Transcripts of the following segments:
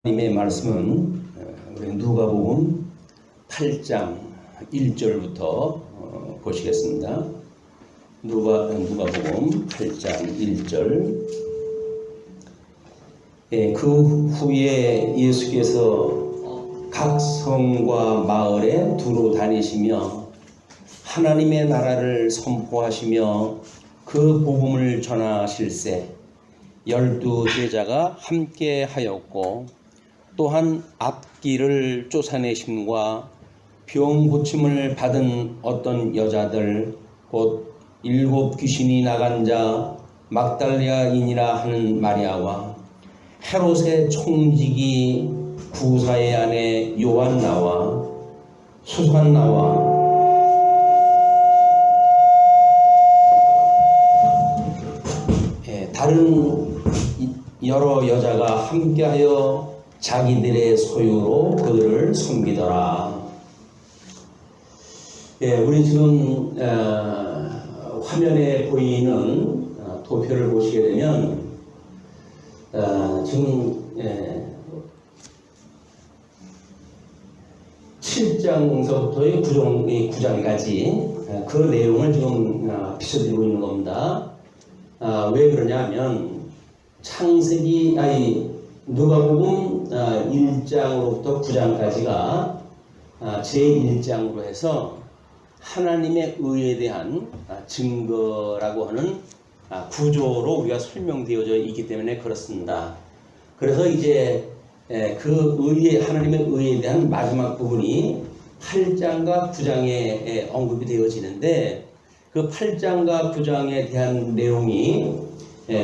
하나님의 말씀은 우리 누가복음 8장 1절부터 보시겠습니다. 누가복음 8장 1절. 그 후에 예수께서 각 성과 마을에 두루 다니시며 하나님의 나라를 선포하시며 그 복음을 전하실세 12 제자가 함께 하였고 또한 앞길을 쫓아내심과 병 고침을 받은 어떤 여자들 곧 7 귀신이 나간 자 막달리아인이라 하는 마리아와 헤롯의 총직이 구사의 아내 요한나와 수산나와 다른 여러 여자가 함께하여 자기들의 소유로 그들을 섬기더라. 우리 지금 화면에 보이는 도표를 보시게 되면 지금 7장서부터 9장까지 그 내용을 지금 비춰드리고 있는 겁니다. 왜 그러냐면 누가복음 1장으로부터 9장까지가 제1장으로 해서 하나님의 의에 대한 증거라고 하는 구조로 우리가 설명되어져 있기 때문에 그렇습니다. 그래서 이제 그 하나님의 의에 대한 마지막 부분이 8장과 9장에 언급이 되어지는데 그 8장과 9장에 대한 내용이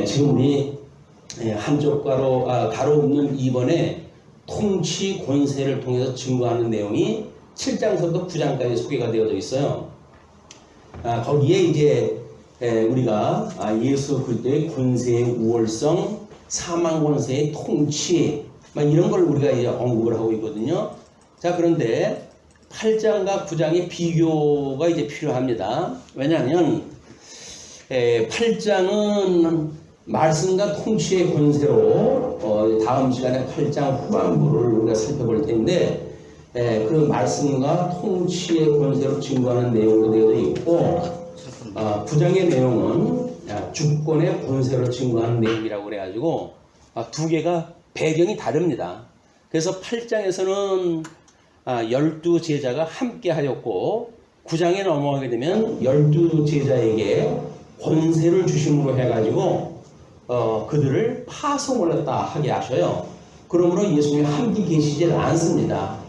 지금 우리 한쪽 가로 없는 2번에 통치 권세를 통해서 증거하는 내용이 7장서부터 9장까지 소개가 되어져 있어요. 거기에 이제 우리가 예수 그리스도의 권세의 우월성, 사망 권세의 통치 이런 걸 우리가 이제 언급을 하고 있거든요. 자, 그런데 8장과 9장의 비교가 이제 필요합니다. 왜냐하면 8장은 말씀과 통치의 권세로 다음 시간에 8장 후반부를 우리가 살펴볼 텐데 그 말씀과 통치의 권세로 증거하는 내용으로 되어 있고 9장의 내용은 주권의 권세로 증거하는 내용이라고 그래가지고 두 개가 배경이 다릅니다. 그래서 8장에서는 12 제자가 함께 하였고 9장에 넘어가게 되면 12 제자에게 권세를 주심으로 해가지고 그들을 파송을 하게 하셔요. 그러므로 예수님이 함께 계시질 않습니다.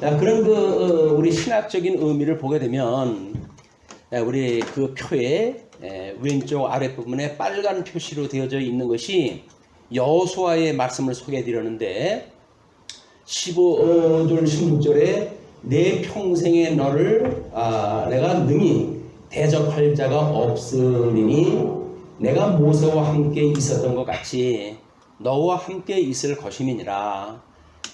그런 우리 신학적인 의미를 보게 되면 우리 그 표의 왼쪽 아랫부분에 빨간 표시로 되어져 있는 것이 여호수아의 말씀을 소개해 드렸는데 15절 16절에 내 평생에 너를 내가 능히 대적할 자가 없으리니 내가 모세와 함께 있었던 것 같이 너와 함께 있을 것임이니라.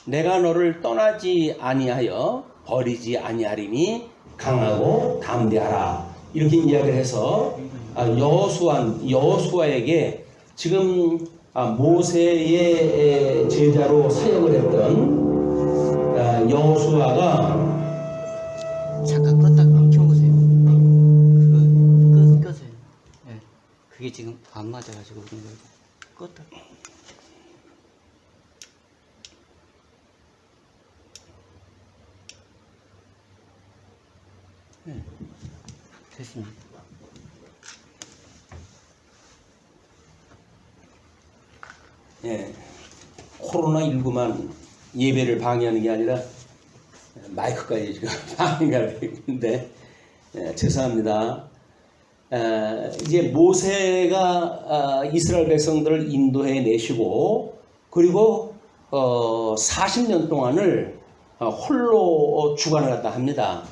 내가 너를 떠나지 아니하여 버리지 아니하리니 강하고 담대하라. 이렇게 이야기를 해서 여호수아에게 지금 모세의 제자로 사역을 했던 여호수아가 잠깐 껐다 켜보세요. 그거 끄세요. 네. 그게 지금 안 맞아가지고 그런 거예요. 껐다. 네. 됐습니다. 코로나19만 예배를 방해하는 게 아니라 마이크까지 지금 방해가 되고 있는데 죄송합니다. 이제 모세가 이스라엘 백성들을 인도해 내시고 그리고 40년 동안을 홀로 주관을 했다 합니다.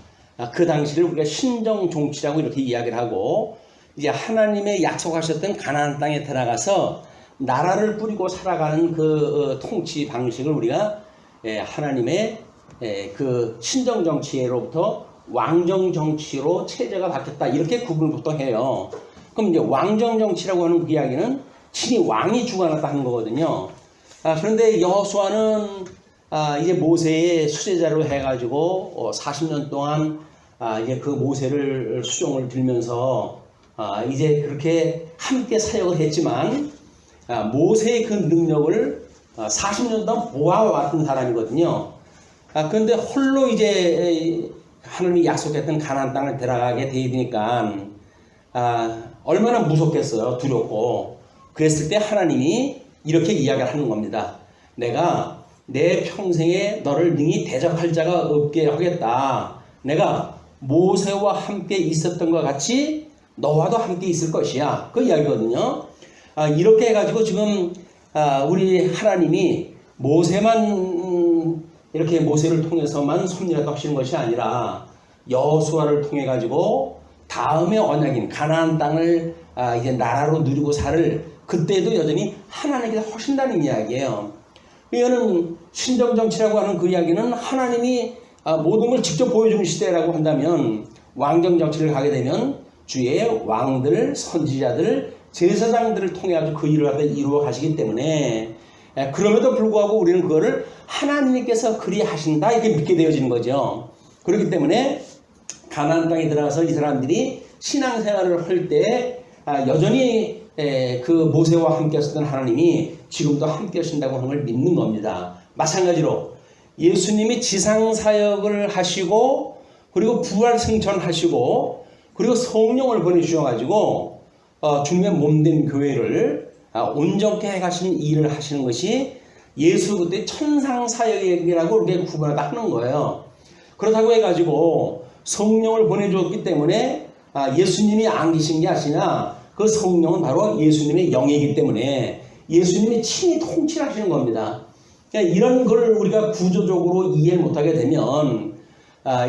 그 당시를 우리가 신정 종치라고 이렇게 이야기를 하고 이제 하나님의 약속하셨던 가나안 땅에 들어가서 나라를 꾸리고 살아가는 그 통치 방식을 우리가 하나님의 그 신정 정치로부터 왕정 정치로 체제가 바뀌었다 이렇게 구분을 보통 해요. 그럼 이제 왕정 정치라고 하는 그 이야기는 친히 왕이 주관했다 하는 거거든요. 그런데 여호수아는 이제 모세의 수제자로 해가지고 40년 동안 이제 그 모세를 수종을 들면서 이제 그렇게 함께 사역을 했지만 모세의 그 능력을 40년 동안 보아왔던 사람이거든요. 그런데 홀로 이제 하나님이 약속했던 가나안 땅을 들어가게 되니까 얼마나 무섭겠어요. 두렵고. 그랬을 때 하나님이 이렇게 이야기를 하는 겁니다. 내가 내 평생에 너를 능히 대적할 자가 없게 하겠다. 내가 모세와 함께 있었던 것 같이 너와도 함께 있을 것이야. 그 이야기거든요. 이렇게 해가지고 지금 우리 하나님이 모세만 이렇게 모세를 통해서만 섭리하게 하시는 것이 아니라 여호수아를 통해 가지고 다음의 언약인 가나안 땅을 이제 나라로 누리고 살 그때도 여전히 하나님께서 하신다는 이야기예요. 이거는 신정정치라고 하는 그 이야기는 하나님이 모든 걸 직접 보여주는 시대라고 한다면 왕정정치를 가게 되면 주의 왕들, 선지자들, 제사장들을 통해 가지고 그 일을 갖다 이루어 가시기 때문에 그럼에도 불구하고 우리는 그거를 하나님께서 그리 하신다 이렇게 믿게 되어지는 거죠. 그렇기 때문에 가나안 땅에 들어가서 이 사람들이 신앙생활을 할 때 여전히 그 모세와 함께 하셨던 하나님이 지금도 함께 하신다고 하는 걸 믿는 겁니다. 마찬가지로 예수님이 지상사역을 하시고 그리고 부활 승천하시고 그리고 성령을 보내주셔가지고 주님의 몸된 교회를 온전케 해가시는 일을 하시는 것이 예수 그때 천상사역이라고 이렇게 구분하다 하는 거예요. 그렇다고 해가지고 성령을 보내주었기 때문에 예수님이 안 계신 게 아니라 그 성령은 바로 예수님의 영이기 때문에 예수님이 친히 통치하시는 겁니다. 그러니까 이런 걸 우리가 구조적으로 이해를 못하게 되면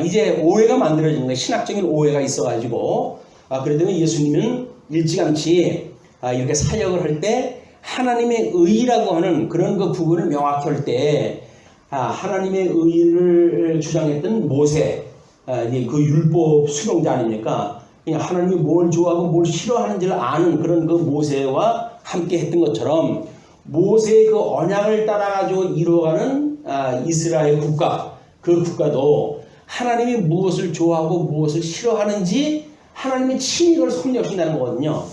이제 오해가 만들어지는 거예요. 신학적인 오해가 있어가지고 그러더니 예수님은 일찌감치 이렇게 사역을 할 때 하나님의 의라고 하는 그런 그 부분을 명확히 할 때 하나님의 의를 주장했던 모세 그 율법 수령자 아닙니까? 하나님이 뭘 좋아하고 뭘 싫어하는지를 아는 그런 그 모세와 함께 했던 것처럼 모세의 그 언약을 따라가지고 이루어가는 이스라엘 국가 그 국가도 하나님이 무엇을 좋아하고 무엇을 싫어하는지 하나님이 친히 그걸 섭리하신다는 거거든요.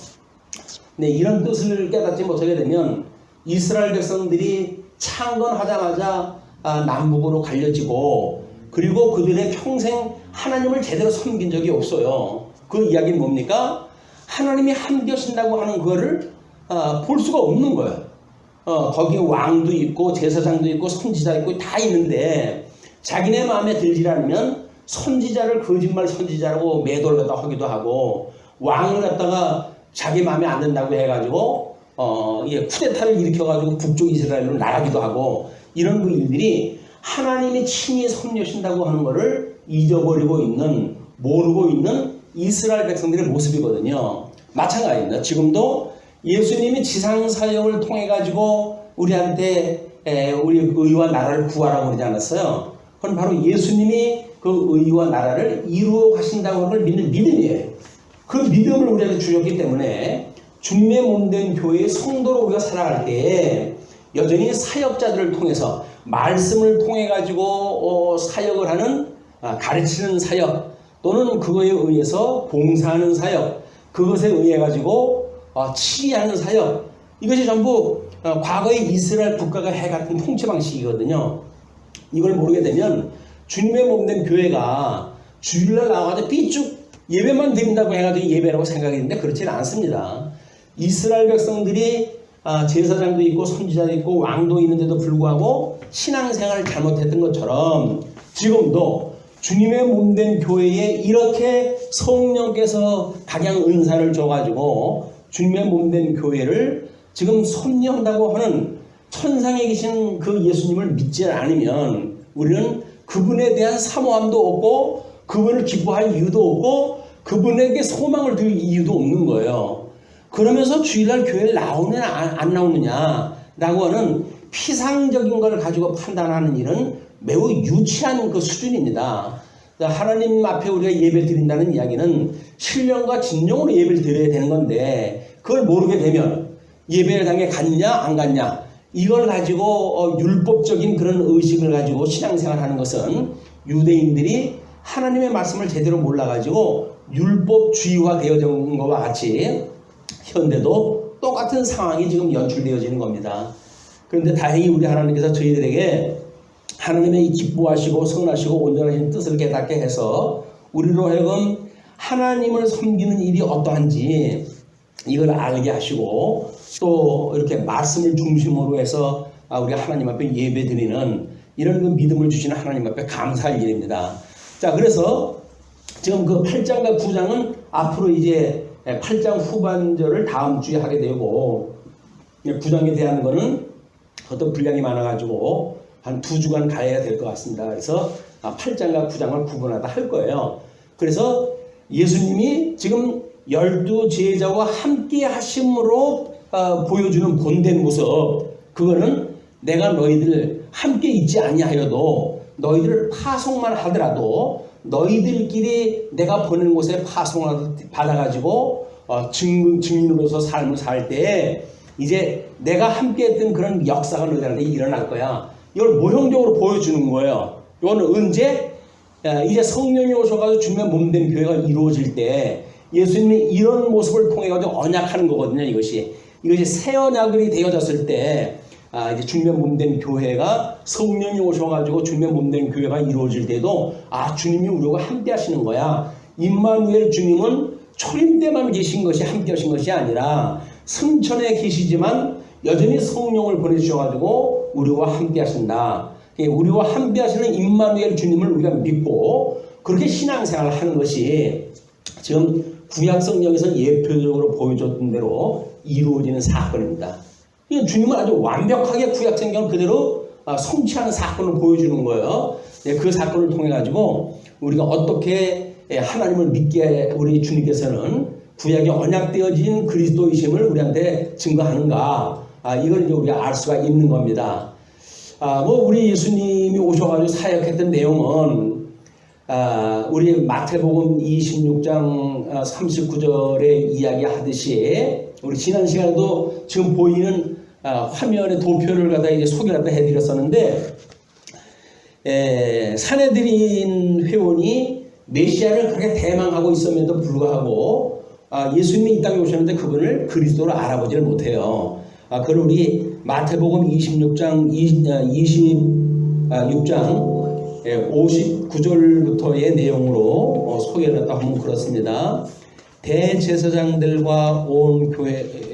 네, 이런 뜻을 깨닫지 못하게 되면 이스라엘 백성들이 창건하자마자 남북으로 갈려지고 그리고 그들의 평생 하나님을 제대로 섬긴 적이 없어요. 그 이야기는 뭡니까? 하나님이 함께 하신다고 하는 거를 볼 수가 없는 거예요. 거기 왕도 있고 제사장도 있고 선지자 있고 다 있는데 자기네 마음에 들지 않으면 선지자를 거짓말 선지자라고 매도를 갖다 하기도 하고 왕을 갖다가 자기 마음에 안 든다고 해가지고 쿠데타를 일으켜가지고 북쪽 이스라엘로 나가기도 하고 이런 그 일들이 하나님이 친히 섭리하신다고 하는 것을 잊어버리고 있는 모르고 있는 이스라엘 백성들의 모습이거든요. 마찬가지입니다. 지금도 예수님이 지상사역을 통해 가지고 우리한테 우리 의와 나라를 구하라고 그러지 않았어요. 그건 바로 예수님이 그 의와 나라를 이루어 가신다고 하는 걸 믿는 믿음이에요. 그 믿음을 우리한테 주셨기 때문에 주님의 몸된 교회의 성도로 우리가 살아갈 때 여전히 사역자들을 통해서 말씀을 통해 가지고 사역을 하는 가르치는 사역 또는 그거에 의해서 봉사하는 사역 그것에 의해 가지고 치리하는 사역 이것이 전부 과거의 이스라엘 국가가 해갔던 통치 방식이거든요. 이걸 모르게 되면 주님의 몸된 교회가 주일날 나와가지고 삐쭉 예배만 드린다고 해가지고 예배라고 생각했는데 그렇지는 않습니다. 이스라엘 백성들이 제사장도 있고 선지자도 있고 왕도 있는데도 불구하고 신앙생활을 잘못했던 것처럼 지금도 주님의 몸된 교회에 이렇게 성령께서 각양 은사를 줘가지고 주님의 몸된 교회를 지금 섭리한다고 하는 천상에 계신 그 예수님을 믿지 않으면 우리는 그분에 대한 사모함도 없고 그분을 기뻐할 이유도 없고 그분에게 소망을 둘 이유도 없는 거예요. 그러면서 주일날 교회를 나오느냐 안 나오느냐라고 하는 피상적인 걸 가지고 판단하는 일은 매우 유치한 그 수준입니다. 하나님 앞에 우리가 예배를 드린다는 이야기는 신령과 진정으로 예배를 드려야 되는 건데 그걸 모르게 되면 예배당에 갔냐 안 갔냐 이걸 가지고 율법적인 그런 의식을 가지고 신앙생활하는 것은 유대인들이 하나님의 말씀을 제대로 몰라가지고 율법주의화 되어진 것과 같이 현대도 똑같은 상황이 지금 연출되어지는 겁니다. 그런데 다행히 우리 하나님께서 저희들에게 하나님의 기뻐하시고 선하시고 온전하신 뜻을 깨닫게 해서 우리로 하여금 하나님을 섬기는 일이 어떠한지 이걸 알게 하시고 또 이렇게 말씀을 중심으로 해서 우리가 하나님 앞에 예배드리는 이런 그 믿음을 주시는 하나님 앞에 감사할 일입니다. 자, 그래서 지금 그 8장과 9장은 앞으로 이제 8장 후반절을 다음 주에 하게 되고 9장에 대한 거는 어떤 분량이 많아가지고 한 2주간 가야 될 것 같습니다. 그래서 8장과 9장을 구분하다 할 거예요. 그래서 예수님이 지금 12제자와 함께 하심으로 보여주는 본된 모습, 그거는 내가 너희들 함께 있지 아니하여도 너희들을 파송만 하더라도 너희들끼리 내가 보낸 곳에 파송을 받아가지고 증인으로서 삶을 살 때 이제 내가 함께 했던 그런 역사가 너희들한테 일어날 거야. 이걸 모형적으로 보여주는 거예요. 이거는 언제? 이제 성령이 오셔가지고 주님의 몸된 교회가 이루어질 때 예수님이 이런 모습을 통해 가지고 언약하는 거거든요. 이것이 새 언약이 되어졌을 때 이제 주님의 몸된 교회가 성령이 오셔가지고 주님의 몸된 교회가 이루어질 때도 주님이 우리와 함께 하시는 거야. 임마누엘 주님은 초림 때만 계신 것이 함께 하신 것이 아니라 승천에 계시지만 여전히 성령을 보내주셔가지고 우리와 함께 하신다. 우리와 함께 하시는 임마누엘 주님을 우리가 믿고 그렇게 신앙생활을 하는 것이 지금 구약 성경에서 예표적으로 보여줬던 대로 이루어지는 사건입니다. 주님은 아주 완벽하게 구약 성경을 그대로 성취하는 사건을 보여주는 거예요. 그 사건을 통해 가지고 우리가 어떻게 하나님을 믿게 우리 주님께서는 구약에 언약되어진 그리스도이심을 우리한테 증거하는가, 이걸 이제 우리가 알 수가 있는 겁니다. 우리 예수님이 오셔가지고 사역했던 내용은 우리 마태복음 26장 39절에 이야기하듯이 우리 지난 시간에도 지금 보이는 화면의 도표를 갖다 이제 소개를 해드렸었는데, 산헤드린 회원이 메시아를 그렇게 대망하고 있음에도 불구하고 예수님이 이 땅에 오셨는데 그분을 그리스도로 알아보지를 못해요. 그걸 우리 마태복음 26장 59절부터의 내용으로 소개를 하면 그렇습니다. 대제사장들과 온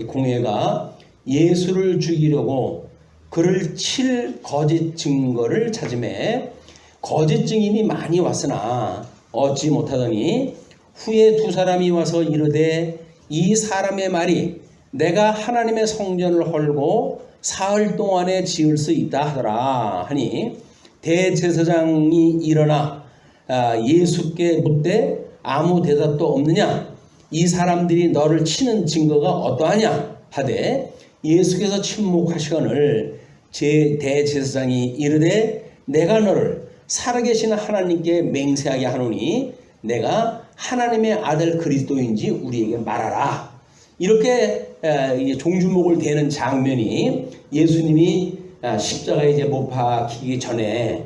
공회가 예수를 죽이려고 그를 칠 거짓 증거를 찾음에 거짓 증인이 많이 왔으나 얻지 못하더니 후에 두 사람이 와서 이르되 이 사람의 말이 내가 하나님의 성전을 헐고 사흘 동안에 지을 수 있다 하더라 하니 대제사장이 일어나 예수께 묻되 아무 대답도 없느냐? 이 사람들이 너를 치는 증거가 어떠하냐? 하되 예수께서 침묵하시거늘 대제사장이 이르되 내가 너를 살아계신 하나님께 맹세하게 하노니 내가 하나님의 아들 그리스도인지 우리에게 말하라. 이렇게 종주목을 대는 장면이 예수님이 십자가에 이제 못 박히기 전에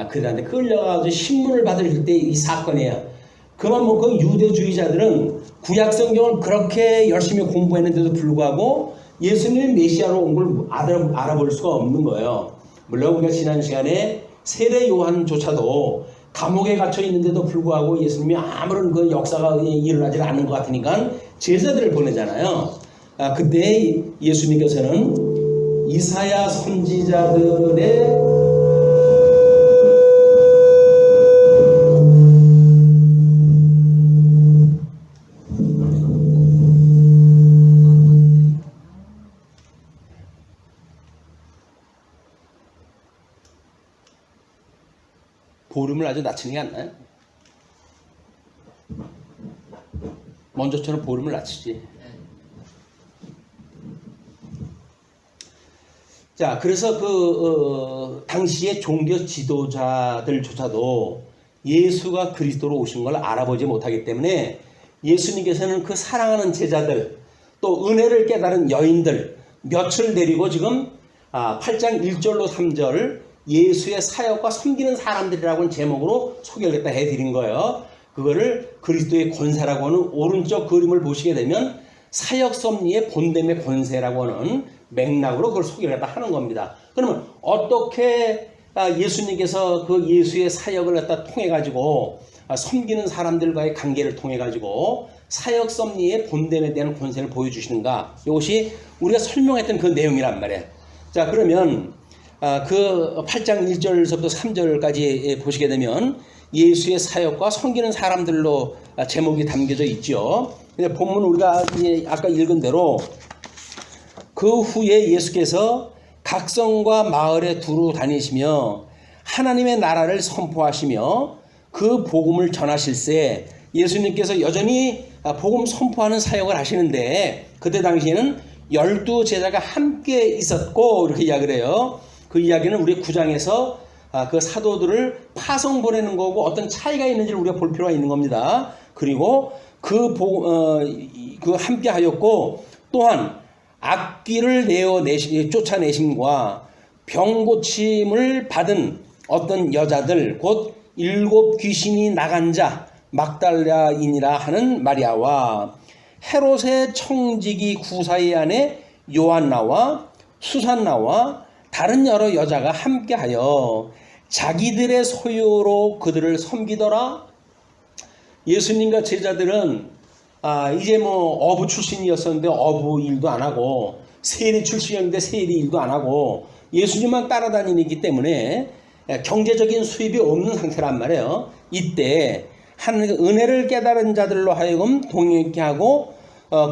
그들한테 끌려가서 신문을 받을 때 이 사건이에요. 그만큼 유대주의자들은 구약 성경을 그렇게 열심히 공부했는데도 불구하고 예수님이 메시아로 온 걸 알아볼 수가 없는 거예요. 물론 우리가 지난 시간에 세례 요한조차도 감옥에 갇혀 있는데도 불구하고 예수님이 아무런 그 역사가 일어나지 않는 것 같으니까 제자들을 보내잖아요. 그때 예수님께서는 이사야 선지자들의 볼륨을 아주 낮추는 게 안 나요? 먼저처럼 볼륨을 낮추지. 자, 그래서 당시의 종교 지도자들조차도 예수가 그리스도로 오신 걸 알아보지 못하기 때문에 예수님께서는 그 사랑하는 제자들, 또 은혜를 깨달은 여인들 몇을 데리고 지금 8장 1절로 3절 예수의 사역과 섬기는 사람들이라고는 제목으로 소개를 갖다 해드린 거예요. 그거를 그리스도의 권세라고 하는 오른쪽 그림을 보시게 되면 사역 섭리의 본됨의 권세라고 하는 맥락으로 그걸 소개를 갖다 하는 겁니다. 그러면 어떻게 예수님께서 그 예수의 사역을 갖다 통해 가지고 섬기는 사람들과의 관계를 통해 가지고 사역 섭리의 본됨에 대한 권세를 보여주시는가? 이것이 우리가 설명했던 그 내용이란 말이에요. 자, 그러면 그 8장 1절서부터 3절까지 보시게 되면 예수의 사역과 섬기는 사람들로 제목이 담겨져 있죠. 근데 본문 우리가 아까 읽은 대로 그 후에 예수께서 각 성과 마을에 두루 다니시며 하나님의 나라를 선포하시며 그 복음을 전하실세 예수님께서 여전히 복음 선포하는 사역을 하시는데 그때 당시에는 12 제자가 함께 있었고 이렇게 이야기를 해요. 그 이야기는 우리 9장에서 그 사도들을 파송 보내는 거고 어떤 차이가 있는지를 우리가 볼 필요가 있는 겁니다. 그리고 그 함께 하였고 또한 악귀를 쫓아내심과 병고침을 받은 어떤 여자들 곧 7 귀신이 나간 자 막달라인이라 하는 마리아와 헤롯의 청지기 구사의 아내 요한나와 수산나와 다른 여러 여자가 함께하여 자기들의 소유로 그들을 섬기더라. 예수님과 제자들은 이제 어부 출신이었었는데 어부 일도 안 하고 세리 출신이었는데 세리 일도 안 하고 예수님만 따라다니기 때문에 경제적인 수입이 없는 상태란 말이에요. 이때 은혜를 깨달은 자들로 하여금 동행케 하고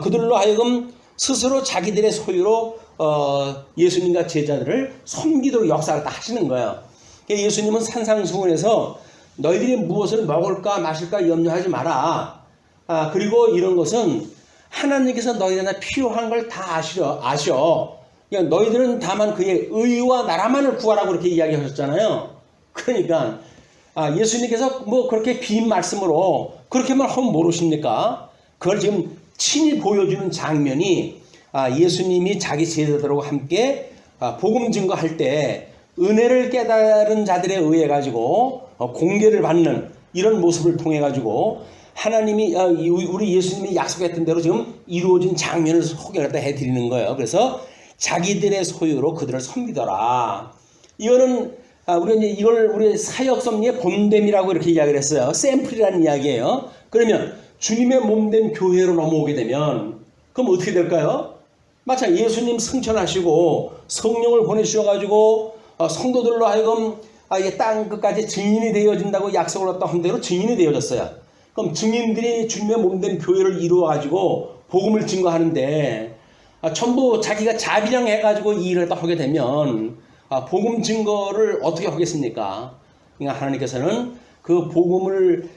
그들로 하여금 스스로 자기들의 소유로 예수님과 제자들을 섬기도록 역사를 다 하시는 거예요. 예수님은 산상수훈에서 너희들이 무엇을 먹을까 마실까 염려하지 마라. 그리고 이런 것은 하나님께서 너희들한테 필요한 걸 다 아셔. 그러니까 너희들은 다만 그의 의와 나라만을 구하라고 그렇게 이야기하셨잖아요. 그러니까 예수님께서 그렇게 빈 말씀으로 그렇게만 하면 모르십니까? 그걸 지금 친히 보여주는 장면이 예수님이 자기 제자들하고 함께 복음 증거할 때 은혜를 깨달은 자들에 의해 가지고 공개를 받는 이런 모습을 통해 가지고 하나님이 우리 예수님이 약속했던 대로 지금 이루어진 장면을 소개를 해드리는 거예요. 그래서 자기들의 소유로 그들을 섬기더라. 이거는 우리가 이제 이걸 우리 사역 섭리의 본됨이라고 이렇게 이야기를 했어요. 샘플이라는 이야기예요. 그러면 주님의 몸된 교회로 넘어오게 되면 그럼 어떻게 될까요? 마찬가지 예수님 승천하시고 성령을 보내주셔가지고 성도들로 하여금 땅 끝까지 증인이 되어진다고 약속을 했던 한 대로 증인이 되어졌어요. 그럼 증인들이 주님의 몸된 교회를 이루어가지고 복음을 증거하는데 전부 자기가 자비량 해가지고 이 일을 하게 되면 복음 증거를 어떻게 하겠습니까? 그러니까 하나님께서는 그 복음을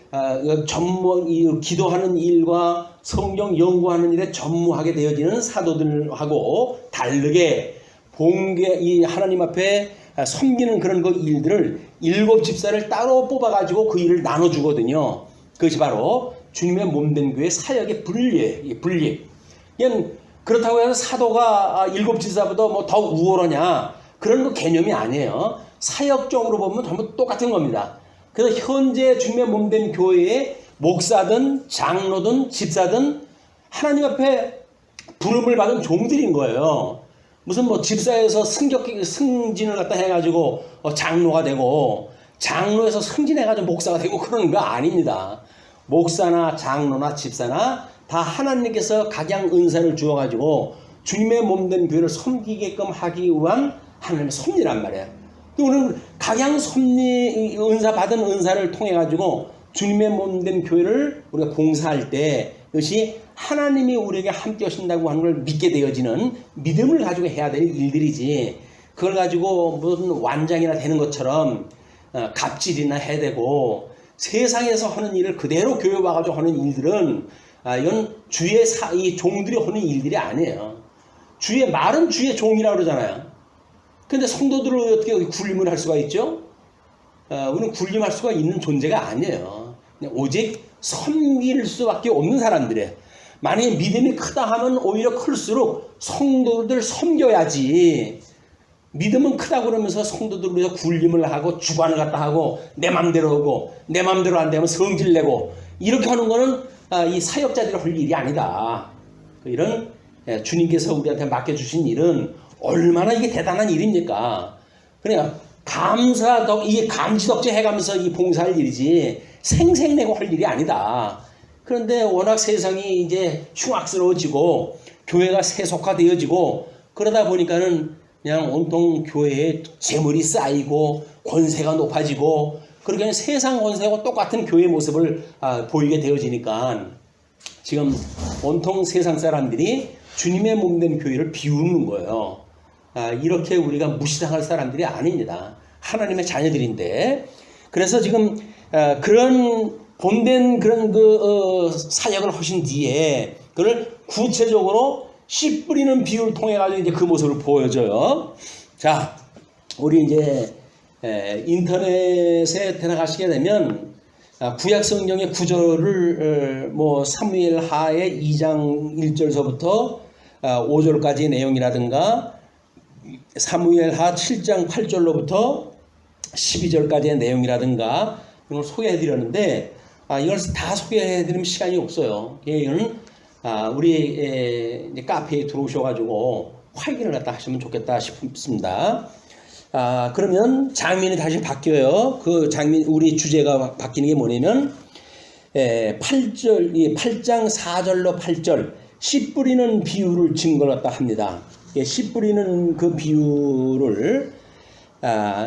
기도하는 일과 성경 연구하는 일에 전무하게 되어지는 사도들하고 다르게 이 하나님 앞에 섬기는 그런 그 일들을 7 집사를 따로 뽑아가지고 그 일을 나눠주거든요. 그것이 바로 주님의 몸된 교회 사역의 분리. 그렇다고 해서 사도가 7 집사보다 더 우월하냐 그런 거 개념이 아니에요. 사역적으로 보면 전부 똑같은 겁니다. 그래서 현재 주님의 몸된 교회의 목사든 장로든 집사든 하나님 앞에 부름을 받은 종들인 거예요. 무슨 집사에서 승진을 갖다 해가지고 장로가 되고 장로에서 승진해가지고 목사가 되고 그러는 거 아닙니다. 목사나 장로나 집사나 다 하나님께서 각양 은사를 주어가지고 주님의 몸된 교회를 섬기게끔 하기 위한 하나님의 섭리란 말이에요. 우리는 각양 섭리 은사 받은 은사를 통해 가지고 주님의 몸된 교회를 우리가 봉사할 때 이것이 하나님이 우리에게 함께 하신다고 하는 걸 믿게 되어지는 믿음을 가지고 해야 될 일들이지 그걸 가지고 무슨 완장이나 되는 것처럼 갑질이나 해야 되고 세상에서 하는 일을 그대로 교회 와가지고 하는 일들은 이건 주의 이 종들이 하는 일들이 아니에요. 주의 말은 주의 종이라고 그러잖아요. 근데 성도들을 어떻게 굴림을 할 수가 있죠? 우리는 굴림할 수가 있는 존재가 아니에요. 오직 섬길 수밖에 없는 사람들이에요. 만약에 믿음이 크다 하면 오히려 클수록 성도들 섬겨야지. 믿음은 크다 그러면서 성도들 위해서 굴림을 하고 주관을 갖다 하고 내 맘대로 하고 내 맘대로 안 되면 성질 내고 이렇게 하는 거는 이 사역자들이 할 일이 아니다. 이런 주님께서 우리한테 맡겨주신 일은 얼마나 이게 대단한 일입니까? 그러니까 이게 감지덕지 해가면서 이 봉사할 일이지 생색내고 할 일이 아니다. 그런데 워낙 세상이 이제 흉악스러워지고 교회가 세속화되어지고 그러다 보니까는 그냥 온통 교회에 재물이 쌓이고 권세가 높아지고 그렇게 세상 권세하고 똑같은 교회 모습을 보이게 되어지니까 지금 온통 세상 사람들이 주님의 몸된 교회를 비우는 거예요. 이렇게 우리가 무시당할 사람들이 아닙니다. 하나님의 자녀들인데 그래서 지금 그런 본된 그런 사역을 하신 뒤에 그걸 구체적으로 씨 뿌리는 비유를 통해 가지고 이제 그 모습을 보여줘요. 자, 우리 이제 인터넷에 들어가시게 되면 구약 성경의 구절을 사무엘 하의 2장 1절서부터 5절까지의 내용이라든가 사무엘 하 7장 8절로부터 12절까지의 내용이라든가 이걸 소개해 드렸는데 이걸 다 소개해 드리면 시간이 없어요. 이거는 우리 카페에 들어오셔가지고 확인을 갖다 하시면 좋겠다 싶습니다. 그러면 장면이 다시 바뀌어요. 그 장면, 우리 주제가 바뀌는 게 뭐냐면 8장 4절로 8절 씨 뿌리는 비유를 증거를 갖다 합니다. 씨 뿌리는 그 비유를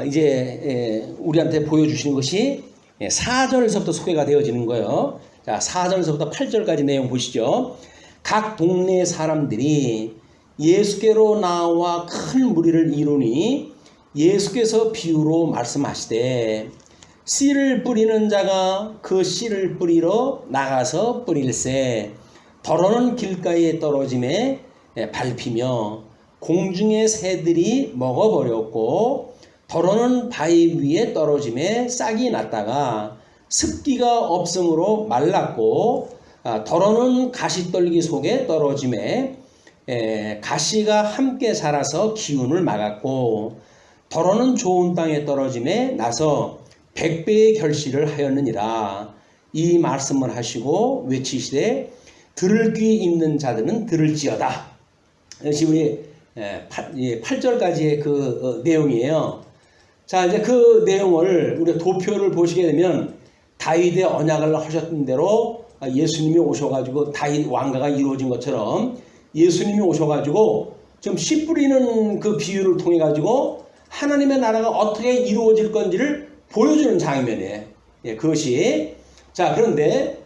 이제 우리한테 보여주시는 것이 4절에서부터 소개가 되어지는 거예요. 자, 4절에서부터 8절까지 내용 보시죠. 각 동네 사람들이 예수께로 나와 큰 무리를 이루니 예수께서 비유로 말씀하시되 씨를 뿌리는 자가 그 씨를 뿌리러 나가서 뿌릴새 더러는 길가에 떨어짐에 밟히며 공중의 새들이 먹어버렸고 더러는 바위 위에 떨어짐에 싹이 났다가 습기가 없음으로 말랐고 더러는 가시떨기 속에 떨어짐에 가시가 함께 자라서 기운을 막았고 더러는 좋은 땅에 떨어짐에 나서 100배의 결실을 하였느니라. 이 말씀을 하시고 외치시되 들을 귀 있는 자들은 들을지어다. 이것이 우리 8절까지의 그 내용이에요. 자, 이제 그 내용을 우리 도표를 보시게 되면 다윗의 언약을 하셨던 대로 예수님이 오셔가지고 다윗 왕가가 이루어진 것처럼 예수님이 오셔가지고 지금 씨 뿌리는 그 비유를 통해 가지고 하나님의 나라가 어떻게 이루어질 건지를 보여주는 장면이에요. 그것이 자, 그런데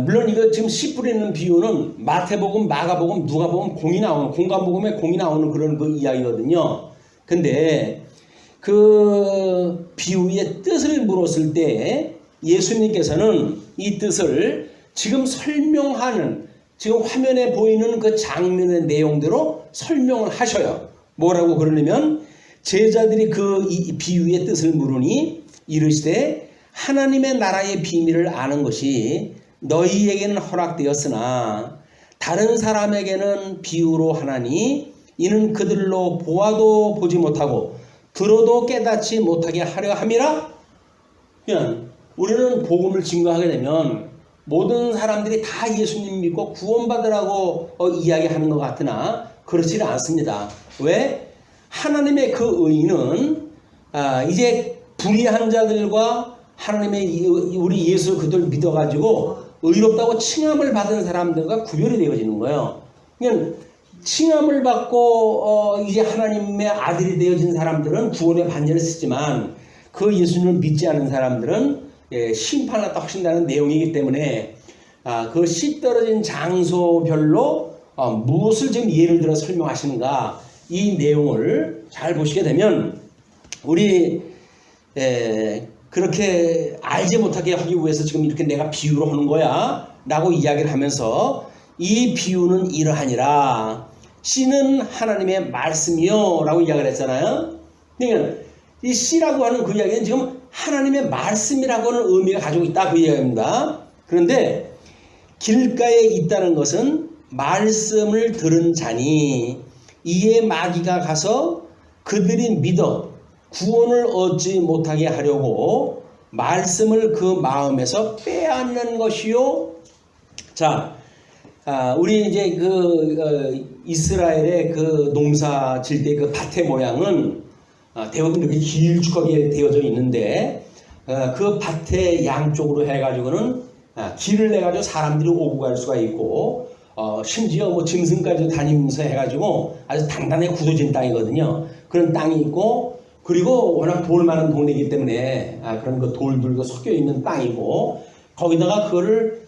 물론 이거 지금 씨 뿌리는 비유는 마태복음, 마가복음, 누가복음 공이 나오는 공간복음에 공이 나오는 그런 그 이야기거든요. 근데 그 비유의 뜻을 물었을 때 예수님께서는 이 뜻을 지금 설명하는 지금 화면에 보이는 그 장면의 내용대로 설명을 하셔요. 뭐라고 그러냐면 제자들이 그 이 비유의 뜻을 물으니 이르시되 하나님의 나라의 비밀을 아는 것이 너희에게는 허락되었으나 다른 사람에게는 비유로 하나니 이는 그들로 보아도 보지 못하고 들어도 깨닫지 못하게 하려 함이라. 그냥 우리는 복음을 증거하게 되면 모든 사람들이 다 예수님 믿고 구원받으라고 이야기하는 것 같으나 그렇지는 않습니다. 왜? 하나님의 그 의는 이제 불의한 자들과 하나님의 우리 예수 그들 믿어가지고 의롭다고 칭함을 받은 사람들과 구별이 되어지는 거예요. 그냥 칭함을 받고 이제 하나님의 아들이 되어진 사람들은 구원의 반열을 쓰지만 그 예수님을 믿지 않은 사람들은 심판받다 하신다는 내용이기 때문에 그 씨 떨어진 장소별로 무엇을 지금 예를 들어 설명하시는가 이 내용을 잘 보시게 되면 우리 그렇게 알지 못하게 하기 위해서 지금 이렇게 내가 비유로 하는 거야 라고 이야기를 하면서 이 비유는 이러하니라. 씨는 하나님의 말씀이요 라고 이야기를 했잖아요. 그러니까 이 씨라고 하는 그 이야기는 지금 하나님의 말씀이라고 하는 의미가 가지고 있다 그 이야기입니다. 그런데 길가에 있다는 것은 말씀을 들은 자니 이에 마귀가 가서 그들이 믿어 구원을 얻지 못하게 하려고 말씀을 그 마음에서 빼앗는 것이요. 자, 우리 이제 이스라엘의 그 농사 질 때 그 밭의 모양은 대부분 이렇게 길쭉하게 되어져 있는데 그 밭의 양쪽으로 해가지고는 길을 내가지고 사람들이 오고 갈 수가 있고 심지어 뭐 짐승까지 다니면서 해가지고 아주 단단하게 굳어진 땅이거든요. 그런 땅이 있고 그리고 워낙 돌 많은 동네이기 때문에 그런 그 돌들도 섞여 있는 땅이고 거기다가 그거를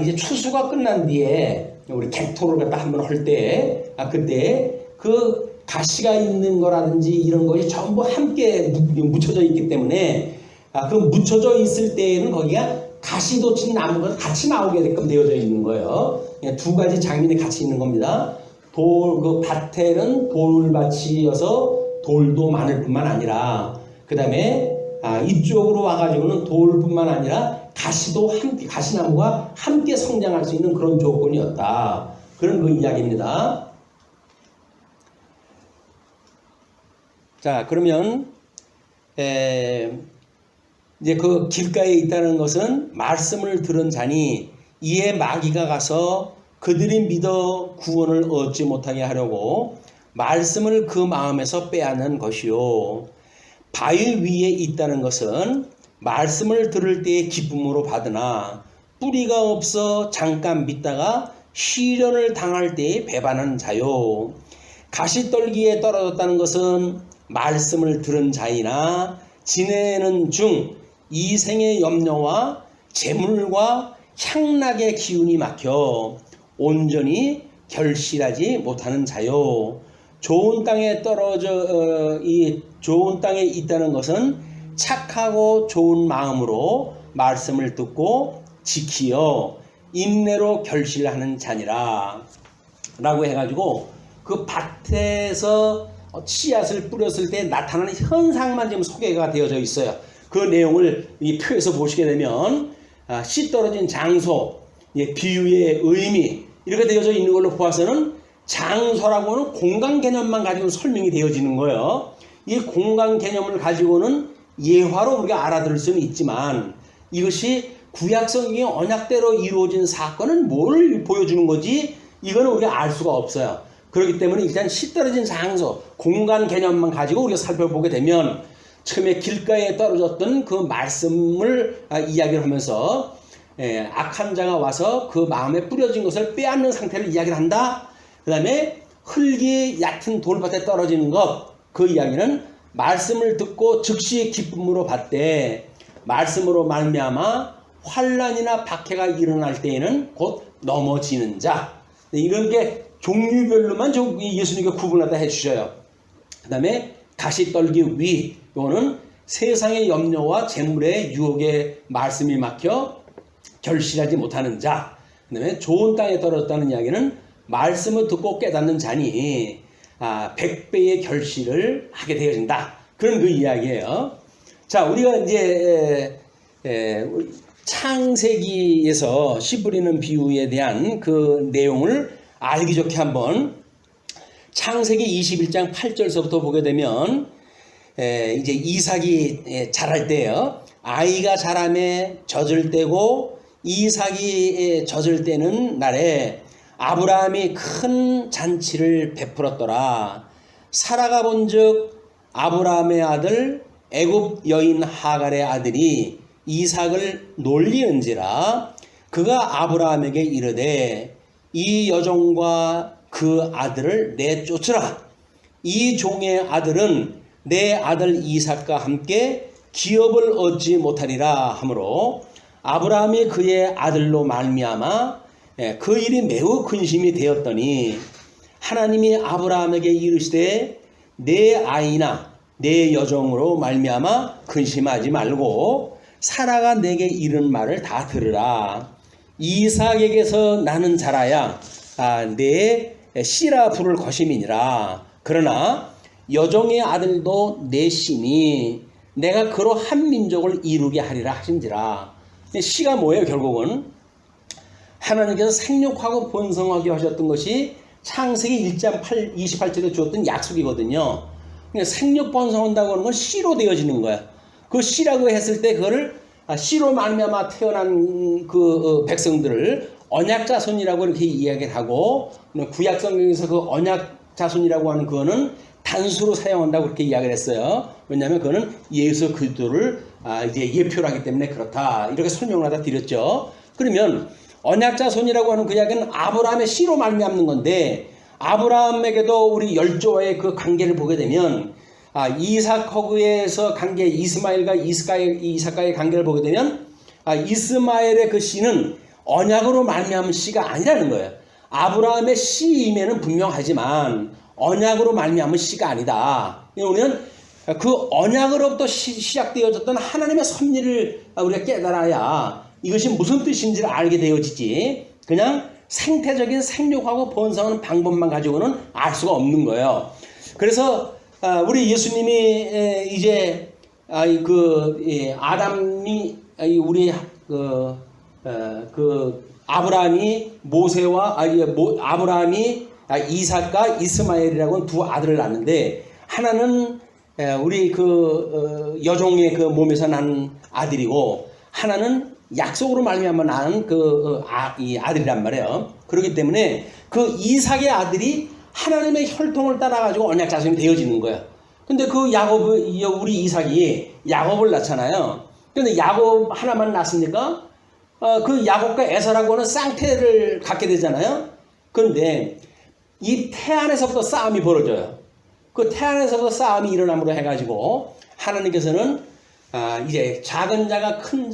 이제 추수가 끝난 뒤에 우리 객토를 갖다 한번 할 때 그때 그 가시가 있는 거라든지 이런 것이 전부 함께 묻혀져 있기 때문에 그 묻혀져 있을 때에는 거기가 가시돋친 나무가 같이 나오게끔 되어져 있는 거예요. 두 가지 장면이 같이 있는 겁니다. 그 밭에는 돌밭이어서 돌도 많을 뿐만 아니라 그 다음에 이쪽으로 와가지고는 돌뿐만 아니라 가시도 함께, 가시나무가 함께 성장할 수 있는 그런 조건이었다. 그런 그 이야기입니다. 자, 그러면 이제 그 길가에 있다는 것은 말씀을 들은 자니 이에 마귀가 가서 그들이 믿어 구원을 얻지 못하게 하려고 말씀을 그 마음에서 빼앗는 것이요. 바위 위에 있다는 것은 말씀을 들을 때의 기쁨으로 받으나 뿌리가 없어 잠깐 믿다가 시련을 당할 때에 배반하는 자요. 가시떨기에 떨어졌다는 것은 말씀을 들은 자이나 지내는 중 이생의 염려와 재물과 향락의 기운이 막혀 온전히 결실하지 못하는 자요. 좋은 땅에 좋은 땅에 있다는 것은 착하고 좋은 마음으로 말씀을 듣고 지키어 인내로 결실하는 자니라 라고 해가지고 그 밭에서 씨앗을 뿌렸을 때 나타나는 현상만 지금 소개가 되어져 있어요. 그 내용을 이 표에서 보시게 되면 씨 떨어진 장소, 비유의 의미 이렇게 되어져 있는 걸로 보아서는 장소라고는 공간 개념만 가지고 설명이 되어지는 거예요. 이 공간 개념을 가지고는 예화로 우리가 알아들을 수는 있지만 이것이 구약성경의 언약대로 이루어진 사건은 뭘 보여주는 거지 이거는 우리가 알 수가 없어요. 그렇기 때문에 일단 씨 떨어진 장소, 공간 개념만 가지고 우리가 살펴보게 되면 처음에 길가에 떨어졌던 그 말씀을 이야기를 하면서 악한 자가 와서 그 마음에 뿌려진 것을 빼앗는 상태를 이야기를 한다. 그 다음에 흙이 얕은 돌밭에 떨어지는 것, 그 이야기는 말씀을 듣고 즉시 기쁨으로 받되 말씀으로 말미암아 환난이나 박해가 일어날 때에는 곧 넘어지는 자. 이런 게 종류별로만 예수님께 구분하다 해주셔요. 그 다음에 가시떨기 위, 이거는 세상의 염려와 재물의 유혹에 말씀이 막혀 결실하지 못하는 자. 그 다음에 좋은 땅에 떨어졌다는 이야기는 말씀을 듣고 깨닫는 자니 100배의 결실을 하게 되어진다. 그런 그 이야기예요. 자, 우리가 이제 창세기에서 씨 뿌리는 비유에 대한 그 내용을 알기 좋게 한번 창세기 21장 8절서부터 보게 되면 이제 이삭이 자랄 때요. 아이가 자라매 젖을 때고 이삭이 젖을 때는 날에 아브라함이 큰 잔치를 베풀었더라. 사라가 본즉 아브라함의 아들 애굽 여인 하갈의 아들이 이삭을 놀리는지라 그가 아브라함에게 이르되 이 여종과 그 아들을 내쫓으라. 이 종의 아들은 내 아들 이삭과 함께 기업을 얻지 못하리라 하므로 아브라함이 그의 아들로 말미암아 그 일이 매우 근심이 되었더니 하나님이 아브라함에게 이르시되 내 아이나 내 여종으로 말미암아 근심하지 말고 사라가 내게 이른 말을 다 들으라. 이삭에게서 나는 자라야 내 씨라 부를 것임이니라. 그러나 여종의 아들도 내 씨니 내가 그로 한 민족을 이루게 하리라 하신지라. 씨가 뭐예요? 결국은 하나님께서 생육하고 번성하게 하셨던 것이 창세기 1장 28절에 주었던 약속이거든요. 그러니까 생육 번성한다고 하는 건 씨로 되어지는 거야. 그 씨라고 했을 때 그거를 씨로 말미암아 태어난 그 백성들을 언약 자손이라고 이렇게 이야기를 하고, 구약 성경에서 그 언약 자손이라고 하는 그거는 단수로 사용한다고 그렇게 이야기를 했어요. 왜냐하면 그거는 예수 그리스도를 이제 예표로 하기 때문에 그렇다, 이렇게 설명을 하다 드렸죠. 그러면 언약 자손이라고 하는 그 이야기는 아브라함의 씨로 말미암는 건데, 아브라함에게도 우리 열조와의 그 관계를 보게 되면 이삭하고에서 관계, 이스마엘과 이삭과의 관계를 보게 되면 이스마엘의 그 씨는 언약으로 말미암은 씨가 아니라는 거예요. 아브라함의 씨임에는 분명하지만 언약으로 말미암은 씨가 아니다. 우리는 그 언약으로부터 시작되어졌던 하나님의 섭리를 우리가 깨달아야 이것이 무슨 뜻인지를 알게 되어지지, 그냥 생태적인 생육하고 번성하는 방법만 가지고는 알 수가 없는 거예요. 그래서 우리 예수님이 이제 아담이 우리 아브라함이 모세와 아브라함이 이삭과 이스마엘이라고 두 아들을 낳는데, 하나는 우리 여종의 그 몸에서 난 아들이고, 하나는 약속으로 말미암아 낳은 이 아들이란 말이에요. 그렇기 때문에 그 이삭의 아들이 하나님의 혈통을 따라 가지고 언약 자손이 되어지는 거예요. 근데 우리 이삭이 야곱을 낳잖아요. 근데 야곱 하나만 낳습니까? 그 야곱과 에서라고 하는 쌍태를 갖게 되잖아요. 그런데 이 태 안에서부터 싸움이 벌어져요. 그 태 안에서부터 싸움이 일어남으로 해가지고 하나님께서는 이제 작은 자가 큰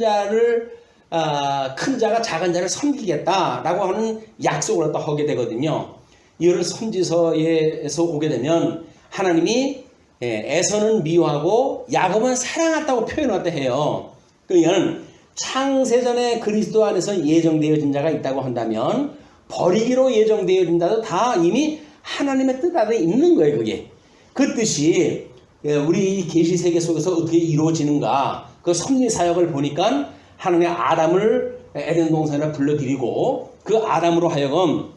자가 작은 자를 섬기겠다라고 하는 약속을 또 하게 되거든요. 이를 선지서에서 오게 되면 하나님이 에서는 미워하고 야곱은 사랑했다고 표현했다 해요. 그러니까 창세전에 그리스도 안에서 예정되어진 자가 있다고 한다면 버리기로 예정되어진 자도 다 이미 하나님의 뜻 안에 있는 거예요. 그게 그 뜻이 우리 계시 세계 속에서 어떻게 이루어지는가, 그 섭리 사역을 보니까 하나님의 아담을 에덴 동산에 불러들이고 그 아담으로 하여금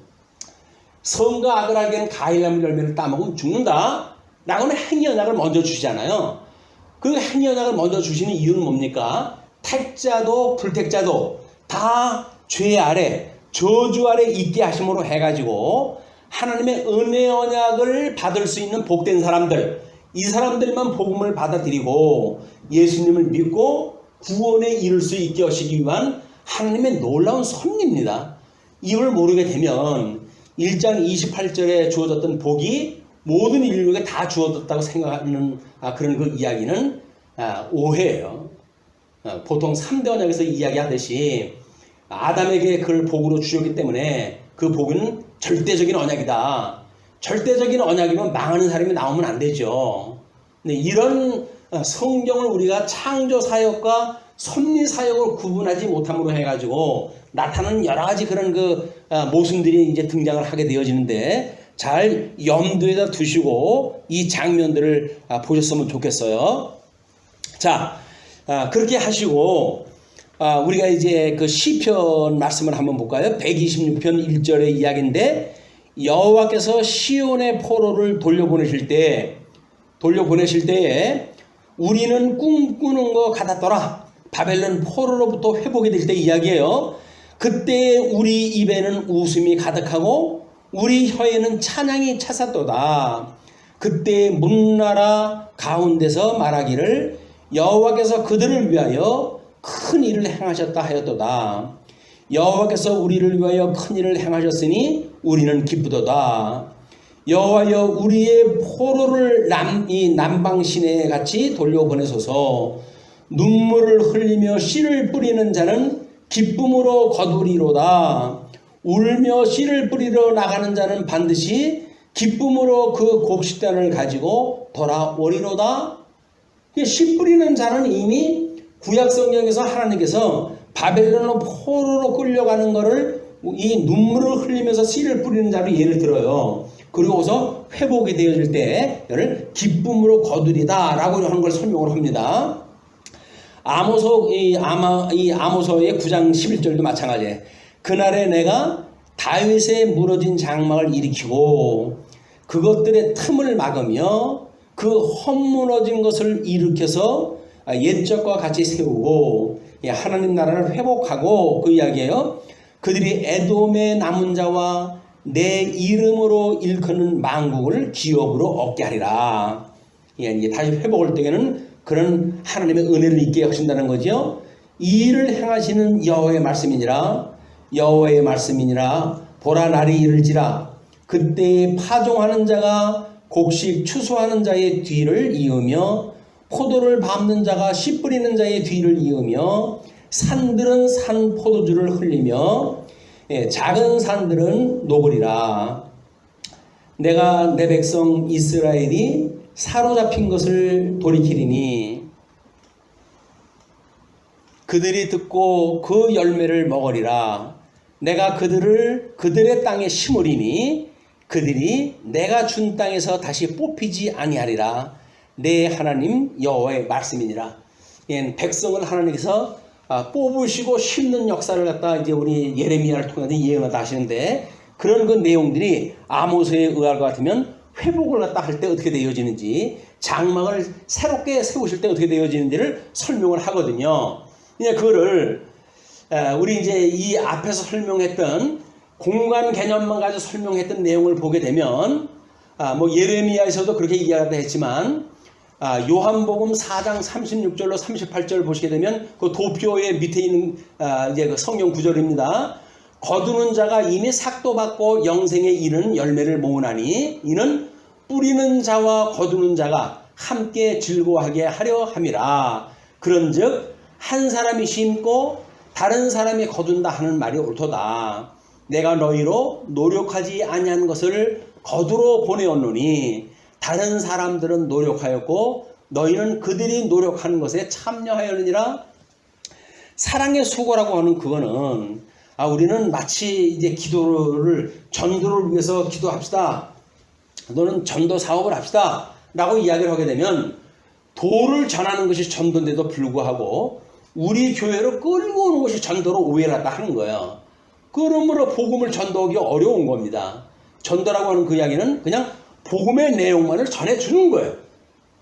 선과 악을 알게 하는 가일나무 열매를 따먹으면 죽는다 라고는 행위 언약을 먼저 주시잖아요. 그 행위 언약을 먼저 주시는 이유는 뭡니까? 택자도 불택자도 다 죄 아래, 저주 아래 있게 하심으로 해가지고 하나님의 은혜 언약을 받을 수 있는 복된 사람들, 이 사람들만 복음을 받아들이고 예수님을 믿고 구원에 이를 수 있게 하시기 위한 하나님의 놀라운 섭리입니다. 이걸 모르게 되면 1장 28절에 주어졌던 복이 모든 인류에게 다 주어졌다고 생각하는 그런 그 이야기는 오해예요. 보통 3대 언약에서 이야기하듯이 아담에게 그걸 복으로 주셨기 때문에 그 복은 절대적인 언약이다. 절대적인 언약이면 망하는 사람이 나오면 안 되죠. 근데 이런 성경을 우리가 창조 사역과 섭리 사역을 구분하지 못함으로 해가지고 나타나는 여러 가지 그런 모순들이 이제 등장을 하게 되어지는데, 잘 염두에다 두시고 이 장면들을 보셨으면 좋겠어요. 자, 그렇게 하시고 우리가 이제 그 시편 말씀을 한번 볼까요? 126편 1절의 이야기인데, 여호와께서 시온의 포로를 돌려보내실 때에 우리는 꿈꾸는 것 같았더라. 바벨론 포로로부터 회복이 될 때 이야기예요. 그때 우리 입에는 웃음이 가득하고 우리 혀에는 찬양이 찼었도다. 그때 문나라 가운데서 말하기를 여호와께서 그들을 위하여 큰 일을 행하셨다 하였도다. 여호와께서 우리를 위하여 큰 일을 행하셨으니 우리는 기쁘도다. 여호와여 우리의 포로를 이 남방 시내 같이 돌려보내소서. 눈물을 흘리며 씨를 뿌리는 자는 기쁨으로 거두리로다. 울며 씨를 뿌리러 나가는 자는 반드시 기쁨으로 그 곡식단을 가지고 돌아오리로다. 씨 뿌리는 자는 이미 구약 성경에서 하나님께서 바벨론으로 포로로 끌려가는 것을 이 눈물을 흘리면서 씨를 뿌리는 자로 예를 들어요. 그리고서 회복이 되어질 때 이를 기쁨으로 거두리다 라고 하는 걸 설명을 합니다. 아모서의 9장 11절도 마찬가지예요. 그날에 내가 다윗의 무너진 장막을 일으키고 그것들의 틈을 막으며 그 헛무너진 것을 일으켜서 옛적과 같이 세우고 하나님 나라를 회복하고 그 이야기예요. 그들이 에돔의 남은 자와 내 이름으로 일컫는 만국을 기업으로 얻게 하리라. 이제 다시 회복할 때에는 그런 하나님의 은혜를 있게 하신다는 거죠. 이 일을 행하시는 여호와의 말씀이니라. 여호와의 말씀이니라. 보라 날이 이를지라. 그때에 파종하는 자가 곡식 추수하는 자의 뒤를 이으며 포도를 밟는 자가 씨 뿌리는 자의 뒤를 이으며 산들은 산 포도주를 흘리며 작은 산들은 녹으리라. 내가 내 백성 이스라엘이 사로잡힌 것을 돌이키리니 그들이 듣고 그 열매를 먹으리라. 내가 그들을 그들의 땅에 심으리니 그들이 내가 준 땅에서 다시 뽑히지 아니하리라. 내 하나님 여호와의 말씀이니라. 백성을 하나님께서 뽑으시고 심는 역사를 갖다 이제 우리 예레미야를 통해서 예언하다 하시는데, 그런 그 내용들이 아모스에 의할 것 같으면 회복을 갖다 할 때 어떻게 되어지는지, 장막을 새롭게 세우실 때 어떻게 되어지는지를 설명을 하거든요. 그거를 우리 이제 이 앞에서 설명했던 공간 개념만 가지고 설명했던 내용을 보게 되면 뭐 예레미야에서도 그렇게 이야기를 했지만 요한복음 4장 36절로 38절 보시게 되면 그 도표의 밑에 있는 이제 그 성경 구절입니다. 거두는 자가 이미 삭도 받고 영생에 이르는 열매를 모으나니 이는 뿌리는 자와 거두는 자가 함께 즐거워하게 하려 함이라. 그런즉 한 사람이 심고 다른 사람이 거둔다 하는 말이 옳도다. 내가 너희로 노력하지 아니한 것을 거두러 보내었노니 다른 사람들은 노력하였고 너희는 그들이 노력하는 것에 참여하였느니라. 사랑의 수고라고 하는 그거는 우리는 마치 이제 전도를 위해서 기도합시다, 너는 전도 사업을 합시다 라고 이야기를 하게 되면 도를 전하는 것이 전도인데도 불구하고 우리 교회로 끌고 오는 것이 전도로 오해를 했다 하는 거예요. 그러므로 복음을 전도하기 어려운 겁니다. 전도라고 하는 그 이야기는 그냥 복음의 내용만을 전해주는 거예요.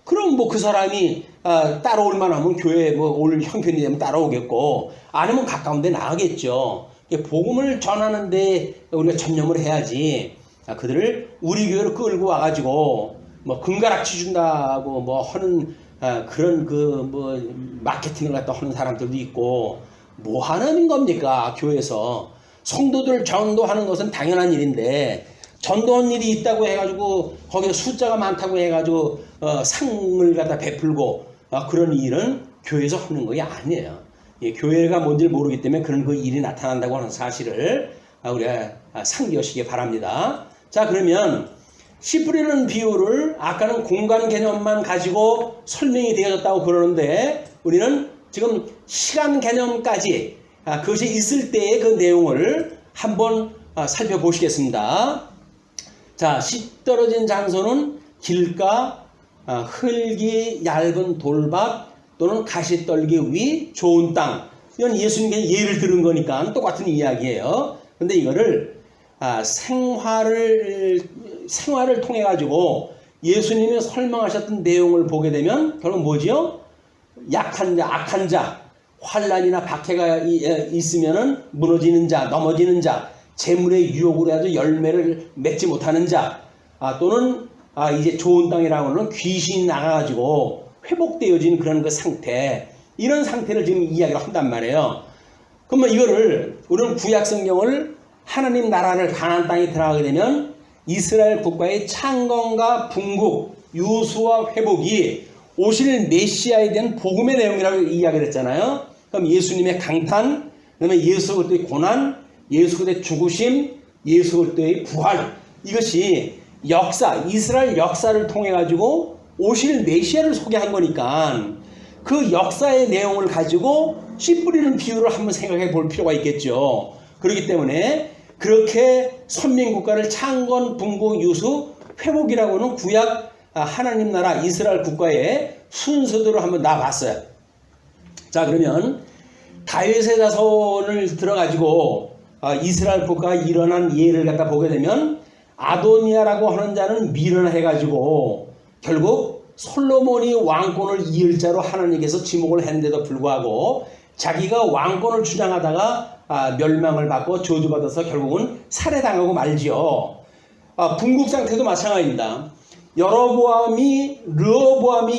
그럼 뭐 그 사람이 따라올 만하면 교회에 뭐 올 형편이 되면 따라오겠고, 아니면 가까운 데 나가겠죠. 복음을 전하는데 우리가 전념을 해야지, 그들을 우리 교회로 끌고 와가지고 뭐 금가락지 준다고 뭐 하는 그런 그 뭐 마케팅을 갖다 하는 사람들도 있고, 뭐 하는 겁니까? 교회에서 성도들 전도하는 것은 당연한 일인데, 전도한 일이 있다고 해가지고 거기에 숫자가 많다고 해가지고 상을 갖다 베풀고 그런 일은 교회에서 하는 것이 아니에요. 교회가 뭔지를 모르기 때문에 그런 그 일이 나타난다고 하는 사실을 우리가 상기하시기 바랍니다. 자, 그러면 씨 뿌리는 비유를 아까는 공간 개념만 가지고 설명이 되어졌다고 그러는데, 우리는 지금 시간 개념까지 그것이 있을 때의 그 내용을 한번 살펴보시겠습니다. 자, 씨 떨어진 장소는 길가, 흙이 얇은 돌밭 또는 가시떨기 위 좋은 땅. 이건 예수님께 예를 들은 거니까 똑같은 이야기예요. 근데 이거를 생활을 통해 가지고 예수님이 설명하셨던 내용을 보게 되면 결국 뭐지요? 약한 자, 악한 자, 환난이나 박해가 있으면은 무너지는 자, 넘어지는 자, 재물의 유혹으로 해서 열매를 맺지 못하는 자, 또는 이제 좋은 땅이라고 하는 귀신이 나가가지고 회복되어진 그런 그 상태, 이런 상태를 지금 이야기를 한단 말이에요. 그러면 이거를 우리는 구약 성경을 하나님 나라를 가나안 땅에 들어가게 되면 이스라엘 국가의 창건과 분국, 유수와 회복이 오실 메시아에 대한 복음의 내용이라고 이야기를 했잖아요. 그럼 예수님의 강탄, 그다음에 예수 그리스도의 고난, 예수 그리스도의 죽으심, 예수 그리스도의 부활, 이것이 이스라엘 역사를 통해 가지고 오실 메시아를 소개한 거니까 그 역사의 내용을 가지고 씨 뿌리는 비유를 한번 생각해 볼 필요가 있겠죠. 그렇기 때문에 그렇게 선민국가를 창건, 분국, 유수, 회복이라고 하는 구약 하나님 나라 이스라엘 국가의 순서대로 한번 놔봤어요. 자, 그러면 다윗의 자손을 들어가지고 이스라엘 국가가 일어난 예를 갖다 보게 되면 아도니아라고 하는 자는 밀어내가지고 결국 솔로몬이 왕권을 이을 자로 하나님께서 지목을 했는데도 불구하고 자기가 왕권을 주장하다가 멸망을 받고 저주받아서 결국은 살해당하고 말지요. 분국 상태도 마찬가지입니다. 르호보암이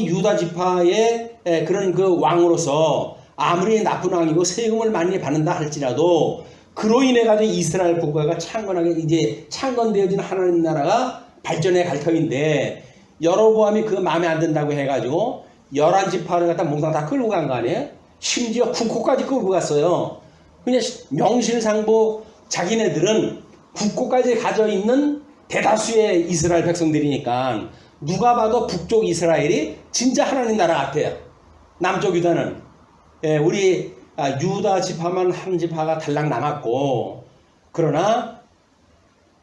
유다 지파의 그런 그 왕으로서 아무리 나쁜 왕이고 세금을 많이 받는다 할지라도 그로 인해 가지고 이스라엘 국가가 창건되어진 하나님 나라가 발전해 갈 터인데 여로보암이 그 마음에 안 든다고 해가지고 11지파를 갖다 몽땅 다 끌고 간 거 아니에요? 심지어 국호까지 끌고 갔어요. 그냥 명실상부 자기네들은 국호까지 가져 있는 대다수의 이스라엘 백성들이니까 누가 봐도 북쪽 이스라엘이 진짜 하나님 나라 같아요. 남쪽 유다는 우리 유다 지파만 한 지파가 달랑 남았고, 그러나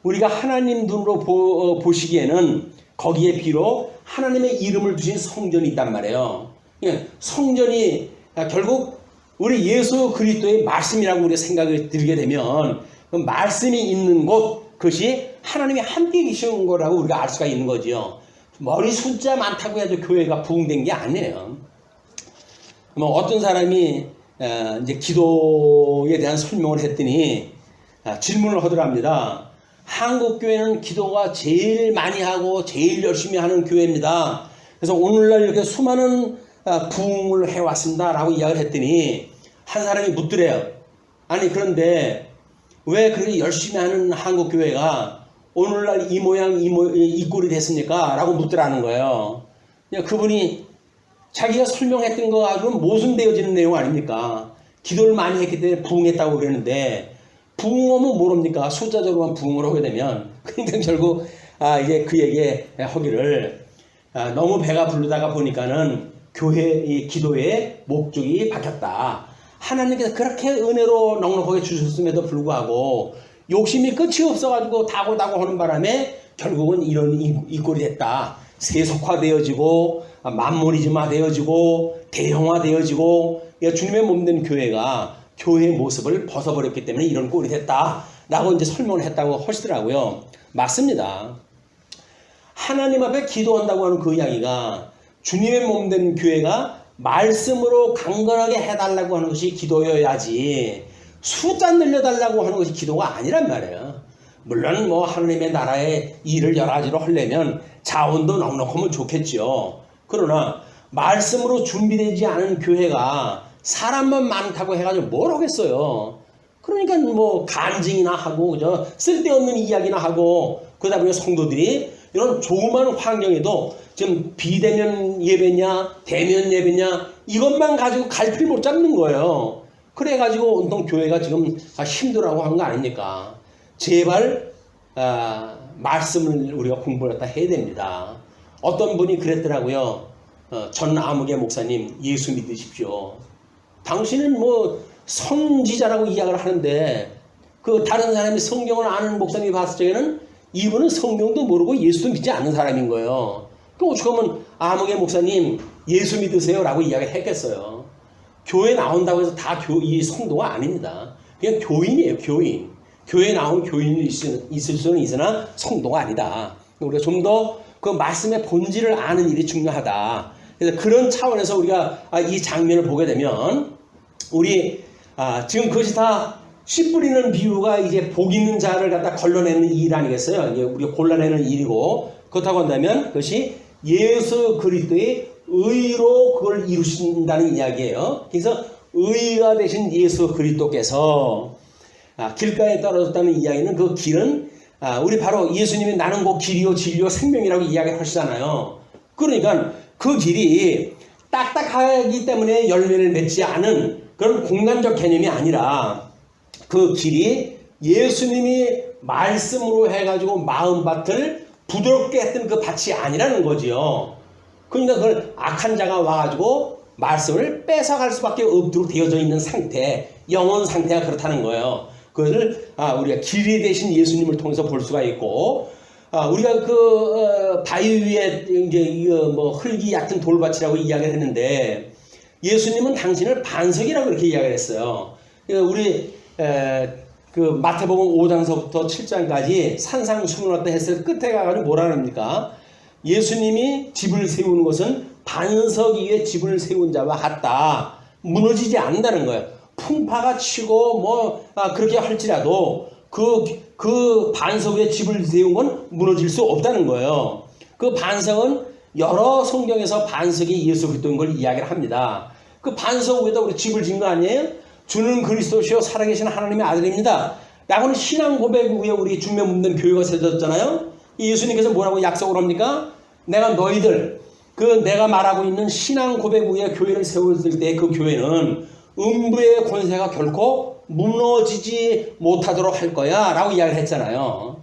우리가 하나님 눈으로 보시기에는 거기에 비록 하나님의 이름을 두신 성전이 있단 말이에요. 성전이 결국 우리 예수 그리스도의 말씀이라고 우리가 생각이 들게 되면 그 말씀이 있는 곳, 그것이 하나님이 함께 계신 거라고 우리가 알 수가 있는 거지요. 머리 숫자 많다고 해서 교회가 부흥된 게 아니에요. 뭐 어떤 사람이 이제 기도에 대한 설명을 했더니 질문을 하더랍니다. 한국 교회는 기도가 제일 많이 하고 제일 열심히 하는 교회입니다. 그래서 오늘날 이렇게 수많은 부흥을 해왔습니다 라고 이야기를 했더니 한 사람이 묻더래요. 아니 그런데 왜 그렇게 열심히 하는 한국 교회가 오늘날 이 모양 이 꼴이 됐습니까? 라고 묻더라는 거예요. 그분이 자기가 설명했던 거 가지고는 모순되어지는 내용 아닙니까? 기도를 많이 했기 때문에 부흥했다고 그러는데 부흥하면 모릅니까? 숫자적으로만 부흥을 하게 되면. 그러니까 결국 이제 그에게 하기를 너무 배가 부르다가 보니까는 교회의 기도의 목적이 바뀌었다. 하나님께서 그렇게 은혜로 넉넉하게 주셨음에도 불구하고 욕심이 끝이 없어가지고 다고다고 하는 바람에 결국은 이런 이 꼴이 됐다. 세속화되어지고 만모니즘화되어지고 대형화되어지고 주님의 몸된 교회가 교회의 모습을 벗어버렸기 때문에 이런 꼴이 됐다라고 이제 설명을 했다고 하시더라고요. 맞습니다. 하나님 앞에 기도한다고 하는 그 이야기가 주님의 몸된 교회가 말씀으로 강건하게 해달라고 하는 것이 기도여야지 숫자 늘려달라고 하는 것이 기도가 아니란 말이에요. 물론 뭐 하나님의 나라의 일을 여러 가지로 하려면 자원도 넉넉하면 좋겠죠. 그러나 말씀으로 준비되지 않은 교회가 사람만 많다고 해가지고 뭘 하겠어요. 그러니까 뭐 간증이나 하고 그저 쓸데없는 이야기나 하고 그러다 보니 성도들이 이런 조그만 환경에도 지금 비대면 예배냐 대면 예배냐 이것만 가지고 갈피를 못 잡는 거예요. 그래가지고 온통 교회가 지금 힘들어하고 하는 거 아닙니까? 제발 말씀을 우리가 공부를 해야 됩니다. 어떤 분이 그랬더라고요. 전 아무개 목사님 예수 믿으십시오. 당신은 뭐 선지자라고 이야기를 하는데 그 다른 사람이 성경을 아는 목사님이 봤을 적에는 이분은 성경도 모르고 예수도 믿지 않는 사람인 거예요. 그 어떻게 하면 아무개 목사님 예수 믿으세요 라고 이야기를 했겠어요. 교회 나온다고 해서 다 이 성도가 아닙니다. 그냥 교인이에요. 교인. 교회에 나온 교인이 있을 수는 있으나 성도가 아니다. 우리가 좀 더 그 말씀의 본질을 아는 일이 중요하다. 그래서 그런 차원에서 우리가 이 장면을 보게 되면 우리 지금 그것이 다 씨 뿌리는 비유가 이제 복 있는 자를 갖다 걸러내는 일 아니겠어요? 이제 우리가 골라내는 일이고 그렇다고 한다면 그것이 예수 그리스도의 의로 그걸 이루신다는 이야기예요. 그래서 의가 되신 예수 그리스도께서 길가에 떨어졌다는 이야기는 그 길은 우리 바로 예수님이 나는 곧 길이요 진리요 생명이라고 이야기하시잖아요. 그러니까 그 길이 딱딱하기 때문에 열매를 맺지 않은 그런 공간적 개념이 아니라 그 길이 예수님이 말씀으로 해가지고 마음밭을 부드럽게 했던 그 밭이 아니라는 거지요. 그러니까 그걸 악한 자가 와가지고 말씀을 뺏어갈 수밖에 없도록 되어져 있는 상태, 영혼 상태가 그렇다는 거예요. 그것을 우리가 길이 되신 예수님을 통해서 볼 수가 있고, 우리가 그 바위 위에 이제 뭐 흙이 얕은 돌밭이라고 이야기를 했는데 예수님은 당신을 반석이라고 이렇게 이야기를 했어요. 우리 그 마태복음 5장서부터 7장까지 산상수훈을 했을 때 끝에 가가지고 뭐라 합니까? 예수님이 집을 세우는 것은 반석 위에 집을 세운 자와 같다. 무너지지 않는다는 거예요. 풍파가 치고 그렇게 할지라도 그 반석 위에 집을 세운 건 무너질 수 없다는 거예요. 그 반석은 여러 성경에서 반석이 예수 그리스도인 걸 이야기를 합니다. 그 반석 위에다 우리 집을 지은 거 아니에요? 주는 그리스도시요 살아계신 하나님의 아들입니다. 라고는 신앙 고백 위에 우리 중매 묻는 교회가 세워졌잖아요. 예수님께서 뭐라고 약속을 합니까? 내가 너희들 내가 말하고 있는 신앙 고백 위에 교회를 세웠을 때 그 교회는 음부의 권세가 결코 무너지지 못하도록 할 거야 라고 이야기를 했잖아요.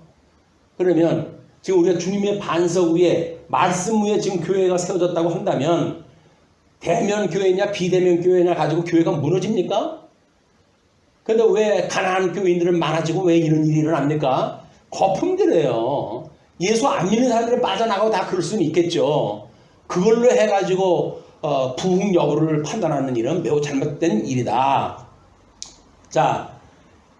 그러면 지금 우리가 주님의 반석 위에 말씀 위에 지금 교회가 세워졌다고 한다면 대면 교회냐 비대면 교회냐 가지고 교회가 무너집니까? 근데 왜 가난한 교인들은 많아지고 왜 이런 일이 일어납니까? 거품들이에요. 예수 안 믿는 사람들이 빠져나가고 다 그럴 수는 있겠죠. 그걸로 해가지고 부흥 여부를 판단하는 일은 매우 잘못된 일이다. 자,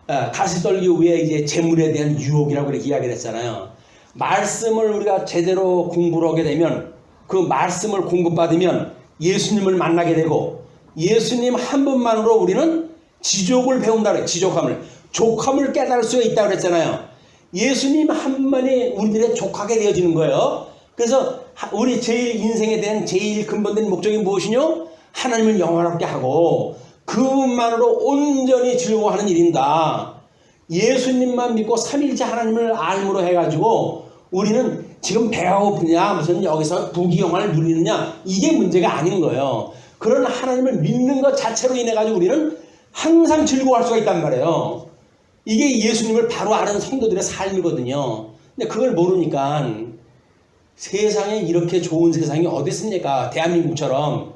가시떨기 위에 이제 재물에 대한 유혹이라고 이렇게 이야기를 했잖아요. 말씀을 우리가 제대로 공부를 하게 되면 그 말씀을 공급받으면 예수님을 만나게 되고 예수님 한 분만으로 우리는 지족을 배운다 그래요. 지족함을. 족함을 깨달을 수가 있다고 그랬잖아요. 예수님 한 분만이 우리들의 족하게 되어지는 거예요. 그래서 우리 제일 인생에 대한 제일 근본된 목적이 무엇이뇨? 하나님을 영원하게 하고 그분만으로 온전히 즐거워하는 일인다. 예수님만 믿고 삼일째 하나님을 알므로 해가지고 우리는 지금 배가 고프냐 무슨 여기서 부귀영화를 누리느냐 이게 문제가 아닌 거예요. 그런 하나님을 믿는 것 자체로 인해 가지고 우리는 항상 즐거워할 수가 있단 말이에요. 이게 예수님을 바로 아는 성도들의 삶이거든요. 근데 그걸 모르니까 세상에 이렇게 좋은 세상이 어디 있습니까? 대한민국처럼.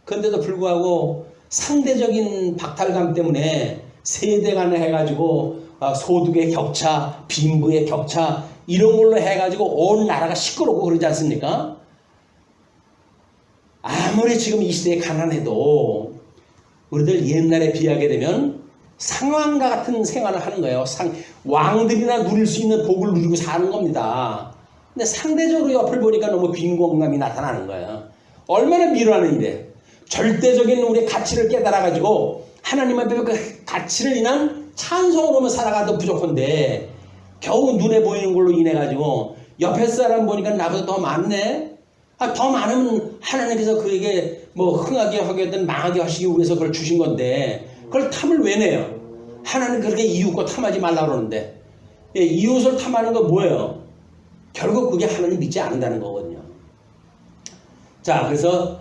그런데도 불구하고 상대적인 박탈감 때문에 세대 간에 해가지고 소득의 격차, 빈부의 격차 이런 걸로 해가지고 온 나라가 시끄럽고 그러지 않습니까? 아무리 지금 이 시대에 가난해도 우리들 옛날에 비하게 되면 상왕과 같은 생활을 하는 거예요. 왕들이나 누릴 수 있는 복을 누리고 사는 겁니다. 근데 상대적으로 옆을 보니까 너무 빈곤감이 나타나는 거예요. 얼마나 미련한 일이에요. 절대적인 우리의 가치를 깨달아가지고 하나님 앞에 그 가치를 인한 찬송으로만 살아가도 부족한데 겨우 눈에 보이는 걸로 인해가지고 옆에 사람 보니까 나보다 더 많네? 더 많으면 하나님께서 그에게 흥하게 하겠든 망하게 하시기 위해서 그걸 주신 건데 그걸 탐을 왜 내요? 하나님 그렇게 이웃과 탐하지 말라고 그러는데 이웃을 탐하는 건 뭐예요? 결국 그게 하나님 믿지 않는다는 거거든요. 자, 그래서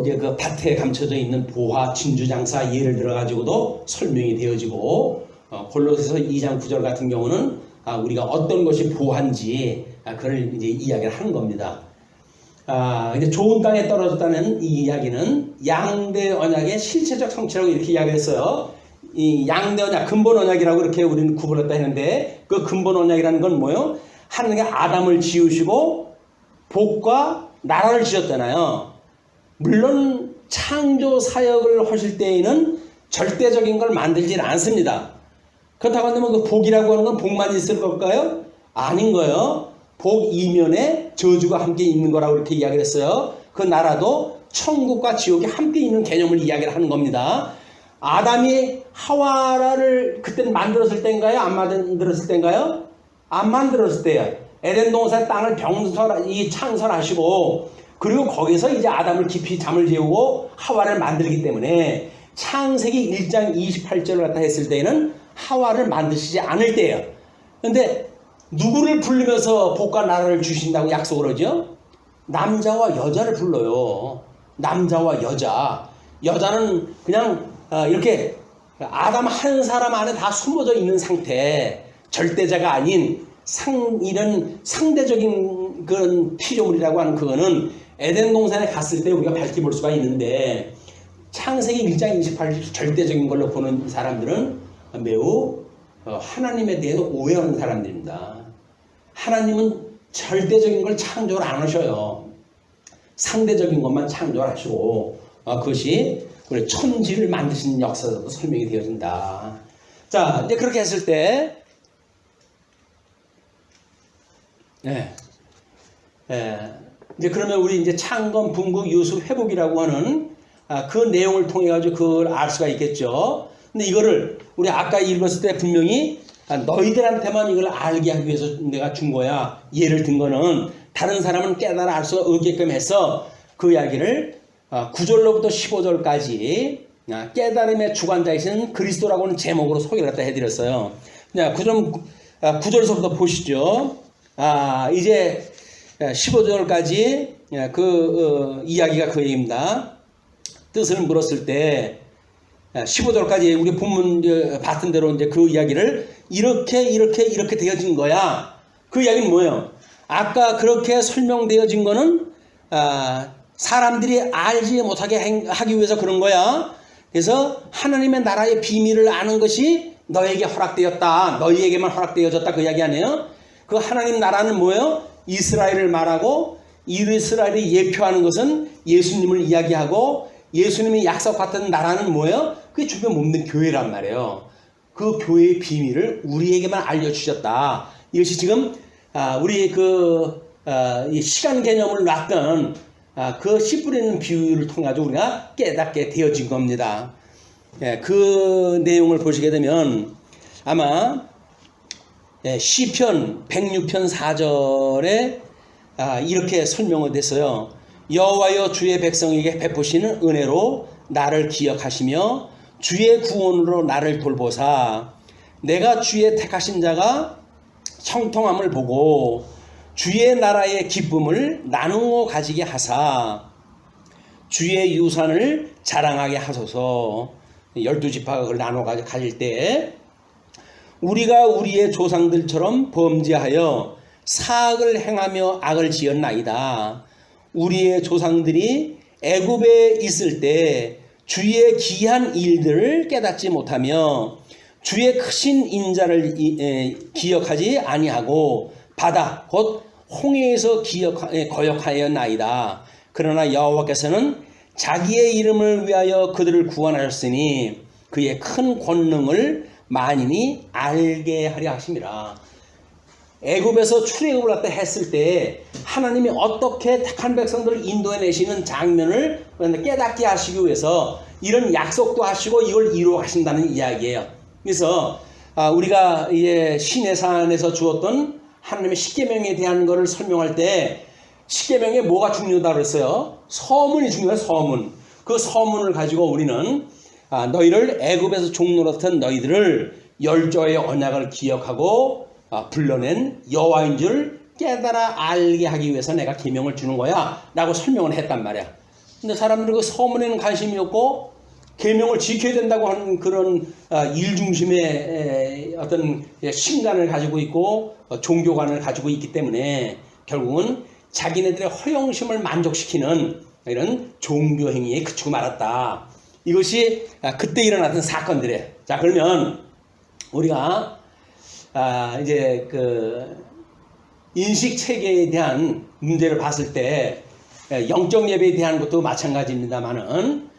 이제 그 밭에 감춰져 있는 보화, 진주장사 예를 들어가지고도 설명이 되어지고 골로새서 2장 9절 같은 경우는 우리가 어떤 것이 보화인지 그걸 이제 이야기를 하는 겁니다. 이제 좋은 땅에 떨어졌다는 이 이야기는 양대 언약의 실체적 성취라고 이렇게 이야기했어요. 이 양대 언약, 근본 언약이라고 이렇게 우리는 구분했다 했는데 그 근본 언약이라는 건 뭐예요? 하나님께 아담을 지으시고 복과 나라를 지었잖아요. 물론 창조 사역을 하실 때에는 절대적인 걸 만들지 않습니다. 그렇다고 한다면 그 복이라고 하는 건 복만 있을 걸까요? 아닌 거예요. 복 이면에 저주가 함께 있는 거라고 이렇게 이야기를 했어요. 그 나라도 천국과 지옥이 함께 있는 개념을 이야기를 하는 겁니다. 아담이 하와를 그때는 만들었을 때인가요? 안 만들었을 때인가요? 안 만들었을 때예요. 에덴 동산 땅을 창설하시고 그리고 거기서 이제 아담을 깊이 잠을 재우고 하와를 만들기 때문에 창세기 1장 28절을 갖다 했을 때에는 하와를 만드시지 않을 때예요. 그런데 누구를 부르면서 복과 나라를 주신다고 약속을 하죠? 남자와 여자를 불러요. 남자와 여자. 여자는 그냥 이렇게 아담 한 사람 안에 다 숨어져 있는 상태. 절대자가 아닌 이런 상대적인 그런 피조물이라고 하는 그거는 에덴 동산에 갔을 때 우리가 밝히 볼 수가 있는데 창세기 1장 28절 절대적인 걸로 보는 사람들은 매우 하나님에 대해서 오해하는 사람들입니다. 하나님은 절대적인 걸 창조를 안 하셔요. 상대적인 것만 창조를 하시고 그것이 우리 천지를 만드신 역사도 설명이 되어진다. 자, 이제 그렇게 했을 때 이제 그러면 우리 이제 창건, 분국, 유수, 회복이라고 하는 그 내용을 통해 가지고 그걸 알 수가 있겠죠. 근데 이거를 우리 아까 읽었을 때 분명히 너희들한테만 이걸 알게 하기 위해서 내가 준 거야. 예를 든 거는 다른 사람은 깨달아 알 수 없게끔 해서 그 이야기를 9절로부터 15절까지 깨달음의 주관자이신 그리스도라고 하는 제목으로 소개를 갖다 해드렸어요. 자, 그럼 9절서부터 보시죠. 이제 15절까지 그 이야기가 그 얘기입니다. 뜻을 물었을 때 15절까지 우리 본문 봤던 대로 이제 그 이야기를 이렇게 되어진 거야. 그 이야기는 뭐예요? 아까 그렇게 설명되어진 거는 사람들이 알지 못하게 하기 위해서 그런 거야. 그래서 하나님의 나라의 비밀을 아는 것이 너에게 허락되었다. 너희에게만 허락되어졌다. 그 이야기 아니에요? 그 하나님 나라는 뭐예요? 이스라엘을 말하고 이스라엘이 예표하는 것은 예수님을 이야기하고 예수님이 약속받던 나라는 뭐예요? 그게 주변 몸된 교회란 말이에요. 그 교회의 비밀을 우리에게만 알려주셨다. 이것이 지금 우리 이 시간 개념을 놨던 그 씨 뿌리는 비유를 통해 가지고 우리가 깨닫게 되어진 겁니다. 그 내용을 보시게 되면 아마 시편 106편 4절에 이렇게 설명을 됐어요. 여호와여 주의 백성에게 베푸시는 은혜로 나를 기억하시며 주의 구원으로 나를 돌보사 내가 주의 택하신 자가 형통함을 보고 주의 나라의 기쁨을 나누어 가지게 하사 주의 유산을 자랑하게 하소서. 12지파가 그걸 나누어 가질 때 우리가 우리의 조상들처럼 범죄하여 사악을 행하며 악을 지었나이다. 우리의 조상들이 애굽에 있을 때 주의 기한 일들을 깨닫지 못하며 주의 크신 인자를 기억하지 아니하고 바다 곧 홍해에서 거역하였나이다. 그러나 여호와께서는 자기의 이름을 위하여 그들을 구원하셨으니 그의 큰 권능을 만인이 알게 하려 하심이라. 애굽에서 출애굽을 갖다 했을 때 하나님이 어떻게 택한 백성들을 인도해내시는 장면을 깨닫게 하시기 위해서 이런 약속도 하시고 이걸 이루어 가신다는 이야기예요. 그래서 우리가 이제 시내산에서 주었던 하나님의 십계명에 대한 것을 설명할 때 십계명에 뭐가 중요하다고 그랬어요? 서문이 중요해요. 서문. 그 서문을 가지고 우리는 너희를 애굽에서 종노릇한 너희들을 열조의 언약을 기억하고 불러낸 여호와인 줄 깨달아 알게 하기 위해서 내가 계명을 주는 거야 라고 설명을 했단 말이야. 근데 사람들은 그 서문에는 관심이 없고 계명을 지켜야 된다고 하는 그런 일중심의 어떤 신간을 가지고 있고 종교관을 가지고 있기 때문에 결국은 자기네들의 허영심을 만족시키는 이런 종교 행위에 그치고 말았다. 이것이 그때 일어났던 사건들이에요. 자, 그러면 우리가 이제 그 인식 체계에 대한 문제를 봤을 때 영적 예배에 대한 것도 마찬가지입니다만은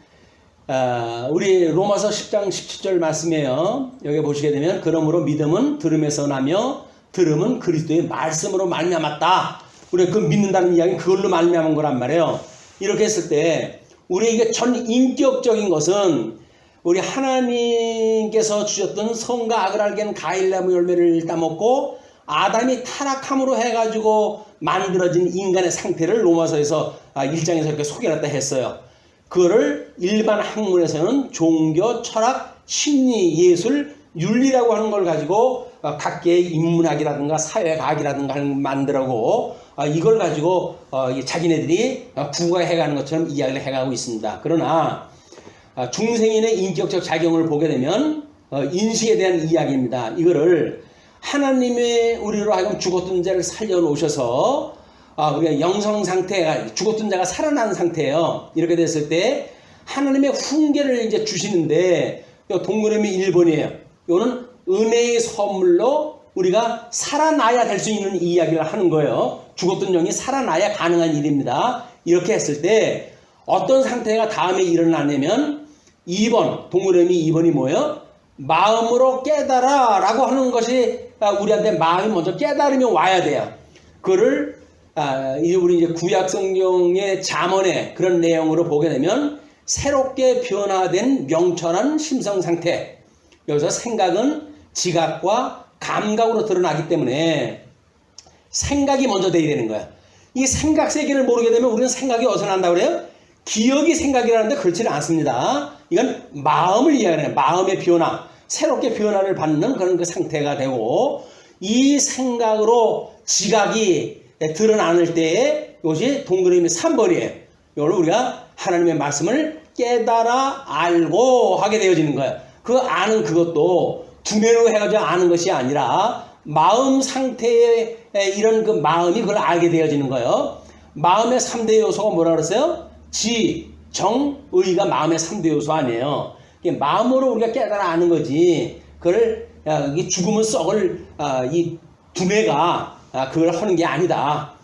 우리 로마서 10장 17절 말씀이에요. 여기 보시게 되면 그러므로 믿음은 들음에서 나며 들음은 그리스도의 말씀으로 말미암았다. 우리가 그 믿는다는 이야기는 그걸로 말미암은 거란 말이에요. 이렇게 했을 때 우리에게 전 인격적인 것은 우리 하나님께서 주셨던 성과 악을 알게 하는 가일나무 열매를 따먹고 아담이 타락함으로 해가지고 만들어진 인간의 상태를 로마서에서 1장에서 이렇게 소개했다 했어요. 그거를 일반 학문에서는 종교, 철학, 심리, 예술, 윤리라고 하는 걸 가지고 각계의 인문학이라든가 사회과학이라든가 만들고 이걸 가지고 자기네들이 국가해가는 것처럼 이야기를 해가고 있습니다. 그러나 중생인의 인격적 작용을 보게 되면 인식에 대한 이야기입니다. 이거를 하나님의 우리로 하여금 죽었던 자를 살려놓으셔서 우리가 영성 상태가 죽었던 자가 살아난 상태예요. 이렇게 됐을 때 하나님의 훈계를 이제 주시는데 동그라미 1번이에요. 이거는 은혜의 선물로 우리가 살아나야 될 수 있는 이야기를 하는 거예요. 죽었던 영이 살아나야 가능한 일입니다. 이렇게 했을 때 어떤 상태가 다음에 일어나냐면 2번 동그라미 2번이 뭐예요? 마음으로 깨달아 라고 하는 것이 우리한테 마음이 먼저 깨달으면 와야 돼요. 그거를 우리 이제 구약 성경의 잠언의 그런 내용으로 보게 되면 새롭게 변화된 명철한 심성 상태. 여기서 생각은 지각과 감각으로 드러나기 때문에 생각이 먼저 돼야 되는 거야. 이 생각 세계를 모르게 되면 우리는 생각이 어디서 난다고 그래요? 기억이 생각이라는데 그렇지는 않습니다. 이건 마음을 이야기하는 마음의 변화, 새롭게 변화를 받는 그런 그 상태가 되고, 이 생각으로 지각이 드러나는 때에 이것이 동그라미 3번이에요. 이걸 우리가 하나님의 말씀을 깨달아 알고 하게 되어지는 거예요. 그 아는 그것도 두뇌로 해가지고 아는 것이 아니라 마음 상태의 이런 그 마음이 그걸 알게 되어지는 거예요. 마음의 3대 요소가 뭐라 그랬어요? 지, 정, 의가 마음의 3대 요소 아니에요. 마음으로 우리가 깨달아 아는 거지. 그걸 죽으면 썩을 이 두뇌가 그걸 하는 게 아니다.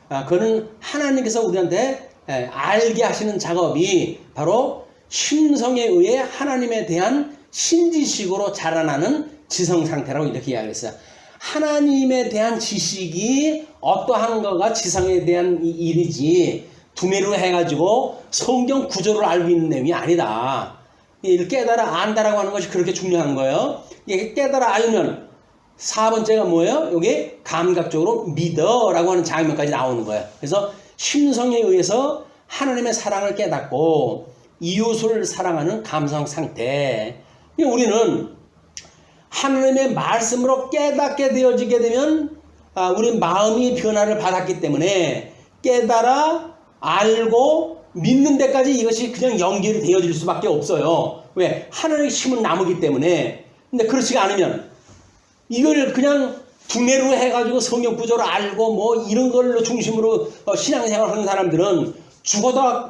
그거는 하나님께서 우리한테 알게 하시는 작업이 바로 심성에 의해 하나님에 대한 신지식으로 자라나는 지성 상태라고 이렇게 이야기했어요. 하나님에 대한 지식이 어떠한 거가 지성에 대한 일이지 두뇌로 해가지고 성경 구조를 알고 있는 내용이 아니다. 이를 깨달아 안다라고 하는 것이 그렇게 중요한 거예요. 이게 깨달아 알면 4번째가 뭐예요? 여기 감각적으로 믿어라고 하는 장면까지 나오는 거예요. 그래서 심성에 의해서 하나님의 사랑을 깨닫고 이웃을 사랑하는 감성 상태. 우리는 하나님의 말씀으로 깨닫게 되어지게 되면 우리 마음이 변화를 받았기 때문에 깨달아 알고 믿는 데까지 이것이 그냥 연결이 되어질 수밖에 없어요. 왜? 하나님의 심은 나무기 때문에. 근데 그렇지가 않으면 이걸 그냥 두뇌로 해가지고 성경 구조를 알고 뭐 이런 걸로 중심으로 신앙생활 하는 사람들은 죽었다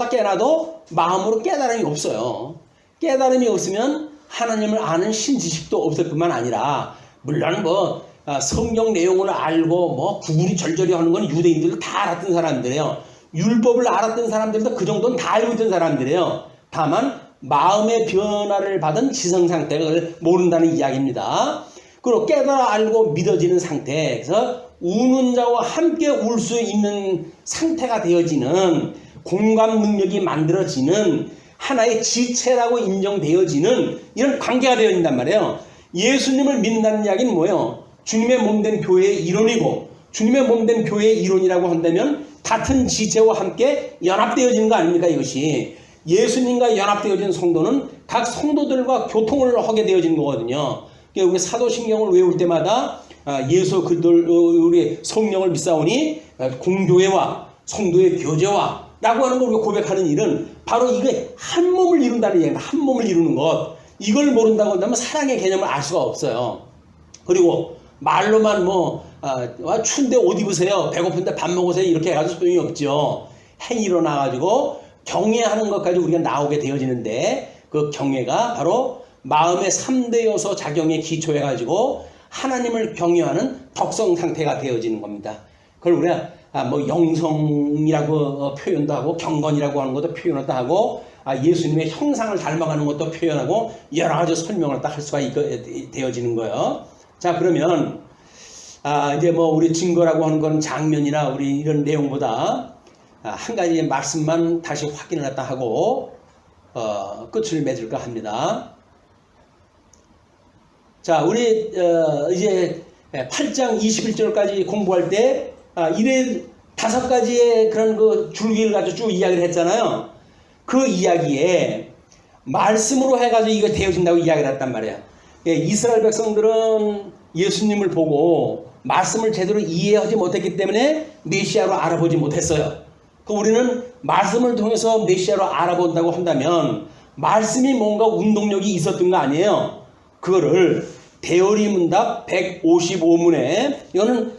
깨어나도 마음으로 깨달음이 없어요. 깨달음이 없으면 하나님을 아는 신지식도 없을 뿐만 아니라, 물론 뭐 성경 내용을 알고 뭐 구분이 절절히 하는 건 유대인들도 다 알았던 사람들이에요. 율법을 알았던 사람들도 그 정도는 다 알고 있던 사람들이에요. 다만 마음의 변화를 받은 지성 상태를 모른다는 이야기입니다. 그리고 깨달아 알고 믿어지는 상태, 그래서 우는 자와 함께 울 수 있는 상태가 되어지는, 공감 능력이 만들어지는 하나의 지체라고 인정되어지는 이런 관계가 되어진단 말이에요. 예수님을 믿는다는 이야기는 뭐예요? 주님의 몸된 교회의 이론이고, 주님의 몸된 교회의 이론이라고 한다면 같은 지체와 함께 연합되어지는 거 아닙니까? 이것이 예수님과 연합되어진 성도는 각 성도들과 교통을 하게 되어지는 거거든요. 우리 사도신경을 외울 때마다 예수 그리스도 우리 성령을 믿사오니 공교회와 성도의 교제와 라고 하는 걸 우리가 고백하는 일은 바로 이게 한 몸을 이룬다는 얘기입니다. 한 몸을 이루는 것. 이걸 모른다고 한다면 사랑의 개념을 알 수가 없어요. 그리고 말로만 추운데 옷 입으세요, 배고픈데 밥 먹으세요 이렇게 해가지고 소용이 없죠. 행위로 나가지고 경외하는 것까지 우리가 나오게 되어지는데, 그 경외가 바로 마음의 3대 요소 작용에 기초해가지고 하나님을 경외하는 덕성 상태가 되어지는 겁니다. 그걸 우리가 영성이라고 표현도 하고 경건이라고 하는 것도 표현도 하고 예수님의 형상을 닮아가는 것도 표현하고 여러 가지 설명을 딱 할 수가 되어지는 거예요. 자, 그러면 이제 우리 증거라고 하는 건 장면이나 우리 이런 내용보다 한 가지 말씀만 다시 확인을 했다 하고 끝을 맺을까 합니다. 자, 우리 이제 8장 21절까지 공부할 때 이래 5가지의 그런 그 줄기를 가지고 쭉 이야기를 했잖아요. 그 이야기에 말씀으로 해가지고 이거 되어진다고 이야기를 했단 말이에요. 이스라엘 백성들은 예수님을 보고 말씀을 제대로 이해하지 못했기 때문에 메시아로 알아보지 못했어요. 우리는 말씀을 통해서 메시아로 알아본다고 한다면 말씀이 뭔가 운동력이 있었던 거 아니에요. 그거를 대어리문답 155문에, 이거는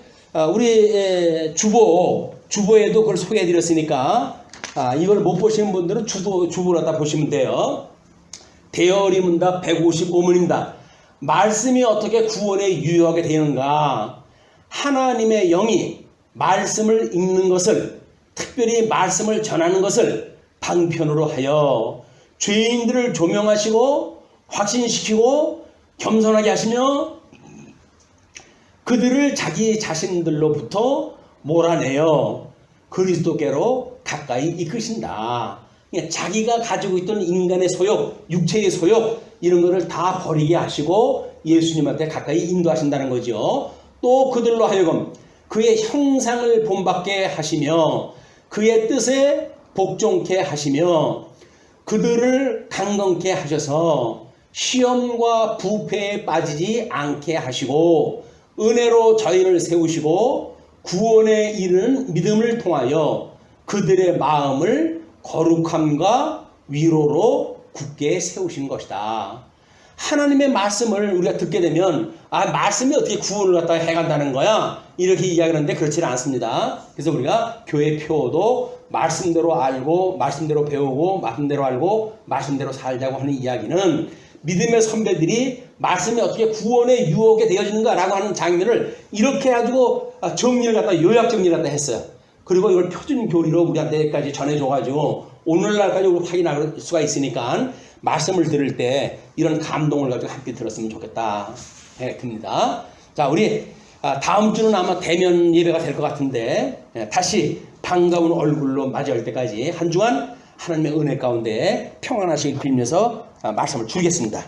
우리 주보에도 그걸 소개해 드렸으니까 이걸 못 보시는 분들은 주보로 다 보시면 돼요. 대어리문답 155문입니다. 말씀이 어떻게 구원에 유효하게 되는가? 하나님의 영이 말씀을 읽는 것을, 특별히 말씀을 전하는 것을 방편으로 하여 죄인들을 조명하시고 확신시키고 겸손하게 하시며 그들을 자기 자신들로부터 몰아내어 그리스도께로 가까이 이끄신다. 그러니까 자기가 가지고 있던 인간의 소욕, 육체의 소욕 이런 거를 다 버리게 하시고 예수님한테 가까이 인도하신다는 거죠. 또 그들로 하여금 그의 형상을 본받게 하시며 그의 뜻에 복종케 하시며 그들을 강건케 하셔서 시험과 부패에 빠지지 않게 하시고 은혜로 저희를 세우시고 구원에 이르는 믿음을 통하여 그들의 마음을 거룩함과 위로로 굳게 세우신 것이다. 하나님의 말씀을 우리가 듣게 되면 말씀이 어떻게 구원을 갖다가 해간다는 거야? 이렇게 이야기하는데 그렇지는 않습니다. 그래서 우리가 교회 표도 말씀대로 알고 말씀대로 배우고 말씀대로 알고 말씀대로 살자고 하는 이야기는 믿음의 선배들이 말씀이 어떻게 구원의 유혹에 되어지는가라고 하는 장면을 이렇게 가지고 정리를 갖다 요약 정리를 갖다 했어요. 그리고 이걸 표준 교리로 우리한테까지 전해줘가지고 오늘날까지 우리 확인할 수가 있으니까 말씀을 들을 때 이런 감동을 가지고 함께 들었으면 좋겠다 듭니다. 자, 우리 다음 주는 아마 대면 예배가 될 것 같은데 다시 반가운 얼굴로 맞이할 때까지 한 주간 하나님의 은혜 가운데 평안하시길 빌면서 말씀을 줄이겠습니다.